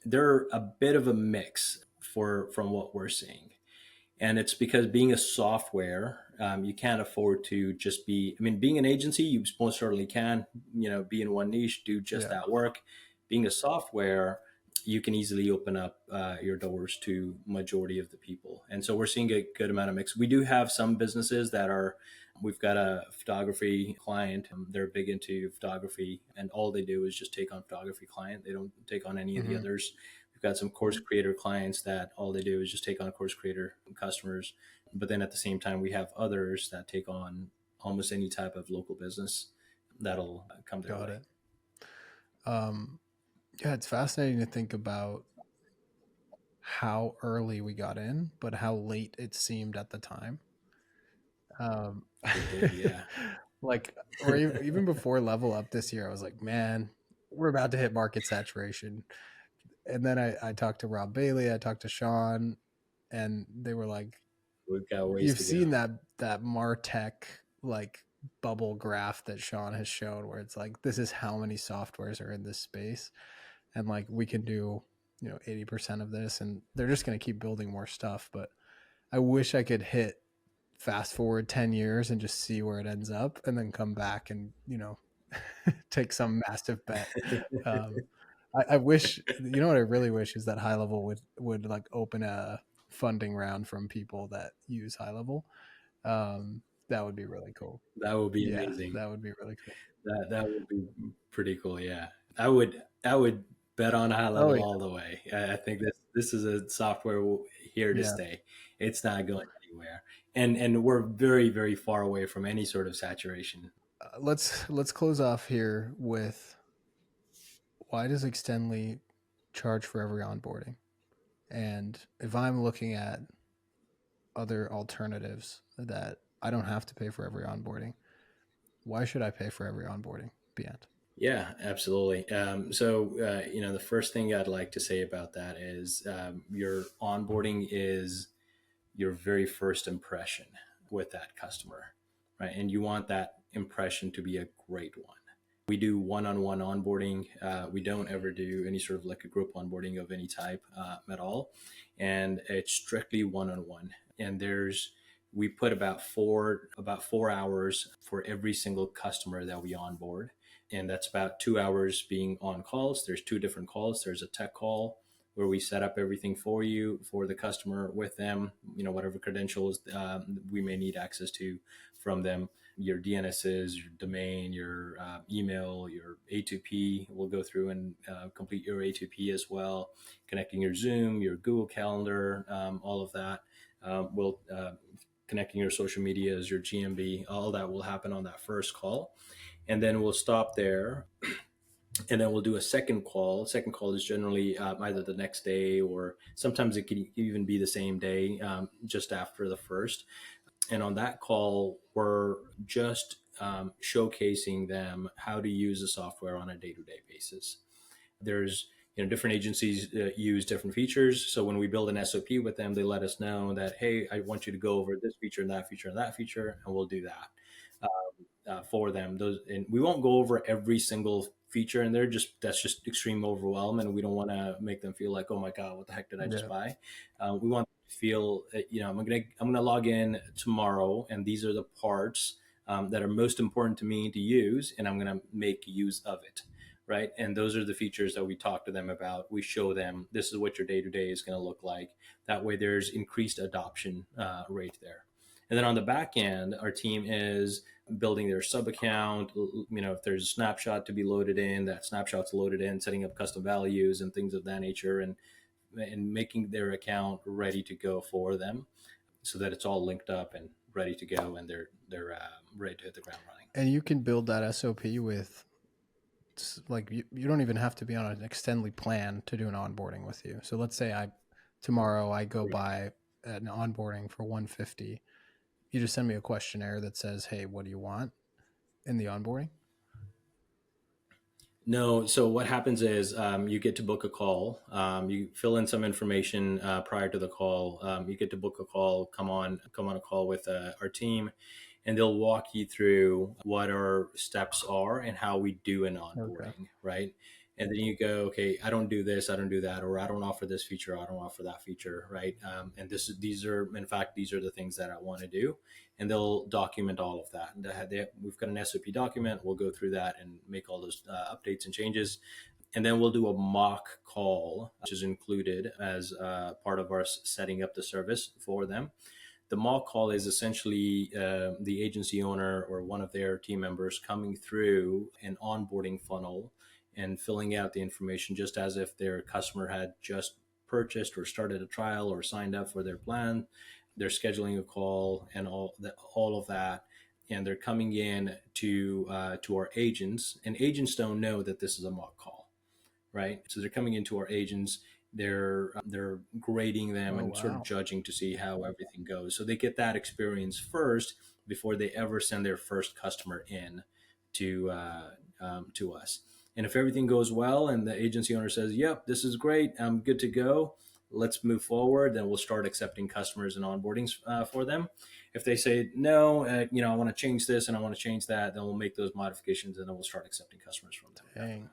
They're a bit of a mix from what we're seeing. And it's because being a software, you can't afford to just be, I mean, being an agency, you most certainly can, be in one niche, do just Yeah. that work. Being a software, you can easily open up your doors to majority of the people. And so we're seeing a good amount of mix. We do have some businesses that are, we've got a photography client. They're big into photography, and all they do is just take on photography client. They don't take on any of the Hmm. others. We've got some course creator clients that all they do is just take on course creator customers. But then at the same time, we have others that take on almost any type of local business that'll come their Got way. it. Yeah, it's fascinating to think about how early we got in, but how late it seemed at the time. Um, It did, yeah. like, or even before Level Up this year, I was like, man, we're about to hit market saturation. And then I talked to Rob Bailey, I talked to Sean, and they were like, We've got ways you've to go. seen that Martech like bubble graph that Sean has shown where it's like, this is how many softwares are in this space. And like, we can do, 80% of this, and they're just going to keep building more stuff. But I wish I could hit fast forward 10 years and just see where it ends up and then come back and, take some massive bet. Um, I wish, what I really wish is that HighLevel would like open a funding round from people that use HighLevel. That would be really cool. That would be Yeah, amazing. that would be really cool. That would be pretty cool. Yeah, I would bet on high Oh level yeah, all the way. I think this is a software here to yeah. stay. It's not going anywhere, and we're very very far away from any sort of saturation. Let's close off here with, why does Extendly charge for every onboarding? And if I'm looking at other alternatives that I don't have to pay for every onboarding, why should I pay for every onboarding? Beant. Yeah, absolutely. So, the first thing I'd like to say about that is your onboarding is your very first impression with that customer, right? And you want that impression to be a great one. We do one-on-one onboarding. We don't ever do any sort of like a group onboarding of any type at all, and it's strictly one-on-one. And we put about four hours for every single customer that we onboard, and that's about 2 hours being on calls. There's two different calls. There's a tech call where we set up everything for you, for the customer, with them, whatever credentials we may need access to from them, your DNSs, your domain, your email, your A2P. We'll go through and complete your A2P as well, connecting your Zoom, your Google Calendar, all of that. We'll connecting your social medias, your GMB, all that will happen on that first call. And then we'll stop there, and then we'll do a second call. Second call is generally either the next day, or sometimes it could even be the same day, just after the first. And on that call, we're just showcasing them how to use the software on a day-to-day basis. There's different agencies use different features. So when we build an SOP with them, they let us know that, hey, I want you to go over this feature and that feature and that feature, and we'll do that for them. Those, and we won't go over every single feature, and that's just extreme overwhelm, and we don't want to make them feel like, oh my god, what the heck did I just Yeah. buy? We want them to feel, I'm gonna log in tomorrow, and these are the parts that are most important to me to use, and I'm gonna make use of it. Right. And those are the features that we talk to them about. We show them this is what your day to day is going to look like. That way, there's increased adoption rate there. And then on the back end, our team is building their sub account. If there's a snapshot to be loaded in, that snapshot's loaded in, setting up custom values and things of that nature, and and making their account ready to go for them, so that it's all linked up and ready to go, and they're ready to hit the ground running. And you can build that SOP with, like, you don't even have to be on an Extendly plan to do an onboarding with you. So let's say tomorrow I go buy an onboarding for 150. You just send me a questionnaire that says, hey, what do you want in the onboarding? No, so what happens is you get to book a call. You fill in some information prior to the call. You get to book a call. Come on a call with our team, and they'll walk you through what our steps are and how we do an Okay. onboarding, right? And then you go, okay, I don't do this, I don't do that, or I don't offer this feature, I don't offer that feature, right? And these are, in fact, these are the things that I want to do, and they'll document all of that. And we've got an SOP document. We'll go through that and make all those updates and changes, and then we'll do a mock call, which is included as part of our setting up the service for them. The mock call is essentially the agency owner or one of their team members coming through an onboarding funnel and filling out the information just as if their customer had just purchased or started a trial or signed up for their plan. They're scheduling a call and all of that, and they're coming in to our agents. And agents don't know that this is a mock call, right? So they're coming into our agents. They're grading them Oh, and sort of wow. judging to see how everything goes. So they get that experience first before they ever send their first customer in to us. And if everything goes well and the agency owner says, "Yep, this is great, I'm good to go, let's move forward," then we'll start accepting customers and onboardings for them. If they say no, I want to change this and I want to change that, then we'll make those modifications and then we'll start accepting customers from them after Dang. that.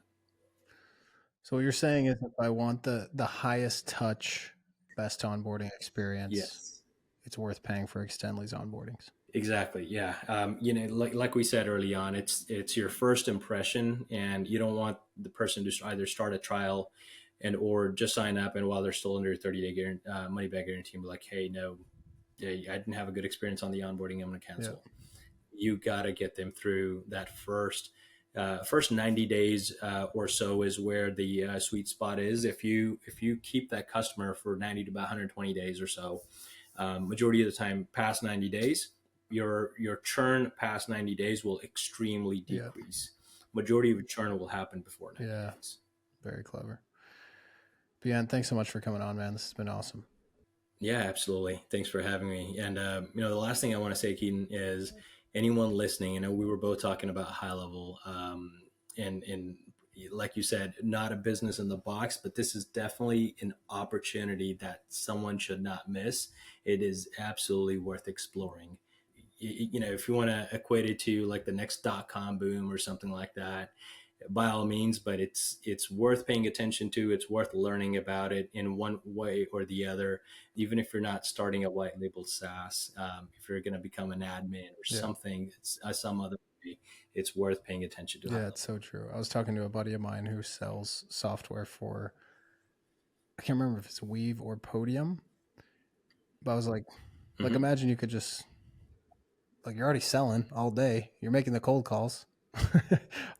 So what you're saying is, if I want the highest touch, best onboarding experience, Yes. it's worth paying for Extendly's onboardings. Exactly. Yeah. Like we said early on, it's your first impression, and you don't want the person to either start a trial and or just sign up, and while they're still under 30-day money back guarantee, be like, hey, no, yeah, I didn't have a good experience on the onboarding, I'm going to Yeah. cancel. You got to get them through that first 90 days or so is where the sweet spot is. If you keep that customer for 90 to about 120 days or so, majority of the time past 90 days, your churn past 90 days will extremely Yeah. decrease. Majority of your churn will happen before 90 Yeah. days. Very clever. Beant, thanks so much for coming on, man. This has been awesome. Yeah, absolutely. Thanks for having me. And the last thing I want to say, Keaton, is anyone listening. We were both talking about HighLevel, and like you said, not a business in the box, but this is definitely an opportunity that someone should not miss. It is absolutely worth exploring. If you want to equate it to like the next .com boom or something like that, by all means, but it's worth paying attention to. It's worth learning about it in one way or the other. Even if you're not starting a white label SaaS, if you're going to become an admin or Yeah. something, some other way, it's worth paying attention to. Yeah, it's so true. I was talking to a buddy of mine who sells software for, I can't remember if it's Weave or Podium, but I was like, Mm-hmm. imagine you could just, like, you're already selling all day. You're making the cold calls.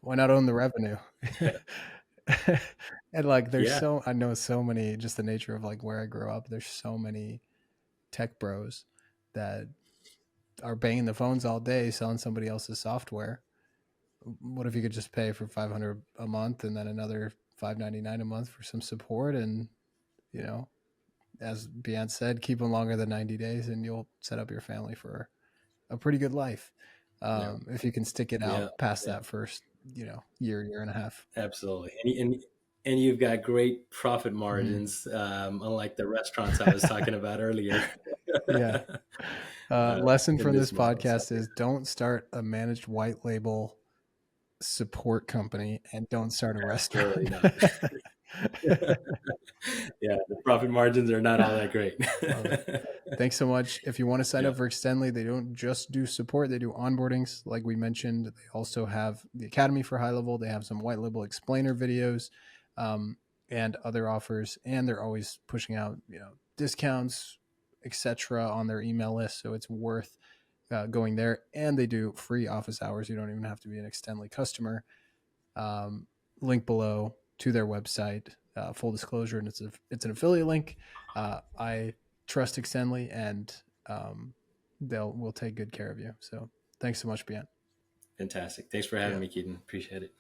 Why not own the revenue? And like, Yeah, I know so many, just the nature of like where I grew up, there's so many tech bros that are banging the phones all day selling somebody else's software. What if you could just pay for 500 a month and then another 599 a month for some support? And, you know, as Beant said, keep them longer than 90 days and you'll set up your family for a pretty good life. yeah, If you can stick it yeah, out past yeah, that first, year and a half. absolutely. And you've got great profit Mhm. margins, unlike the restaurants I was talking about earlier. Yeah. Lesson In from this this model. So podcast is don't start a managed white label support company and don't start a absolutely restaurant. not. Yeah, the profit margins are not all that great. Love it. Thanks so much. If you want to sign Yeah, up for Extendly, they don't just do support, they do onboardings. Like we mentioned, they also have the Academy for HighLevel. They have some white label explainer videos um, and other offers. And they're always pushing out, discounts, etc. on their email list. So it's worth going there. And they do free office hours. You don't even have to be an Extendly customer. Um, Link below to their website. full disclosure, and it's an affiliate link. I trust Extendly, and we'll take good care of you. So thanks so much, Beant. Fantastic. Thanks for having Yeah. me, Keaton. Appreciate it.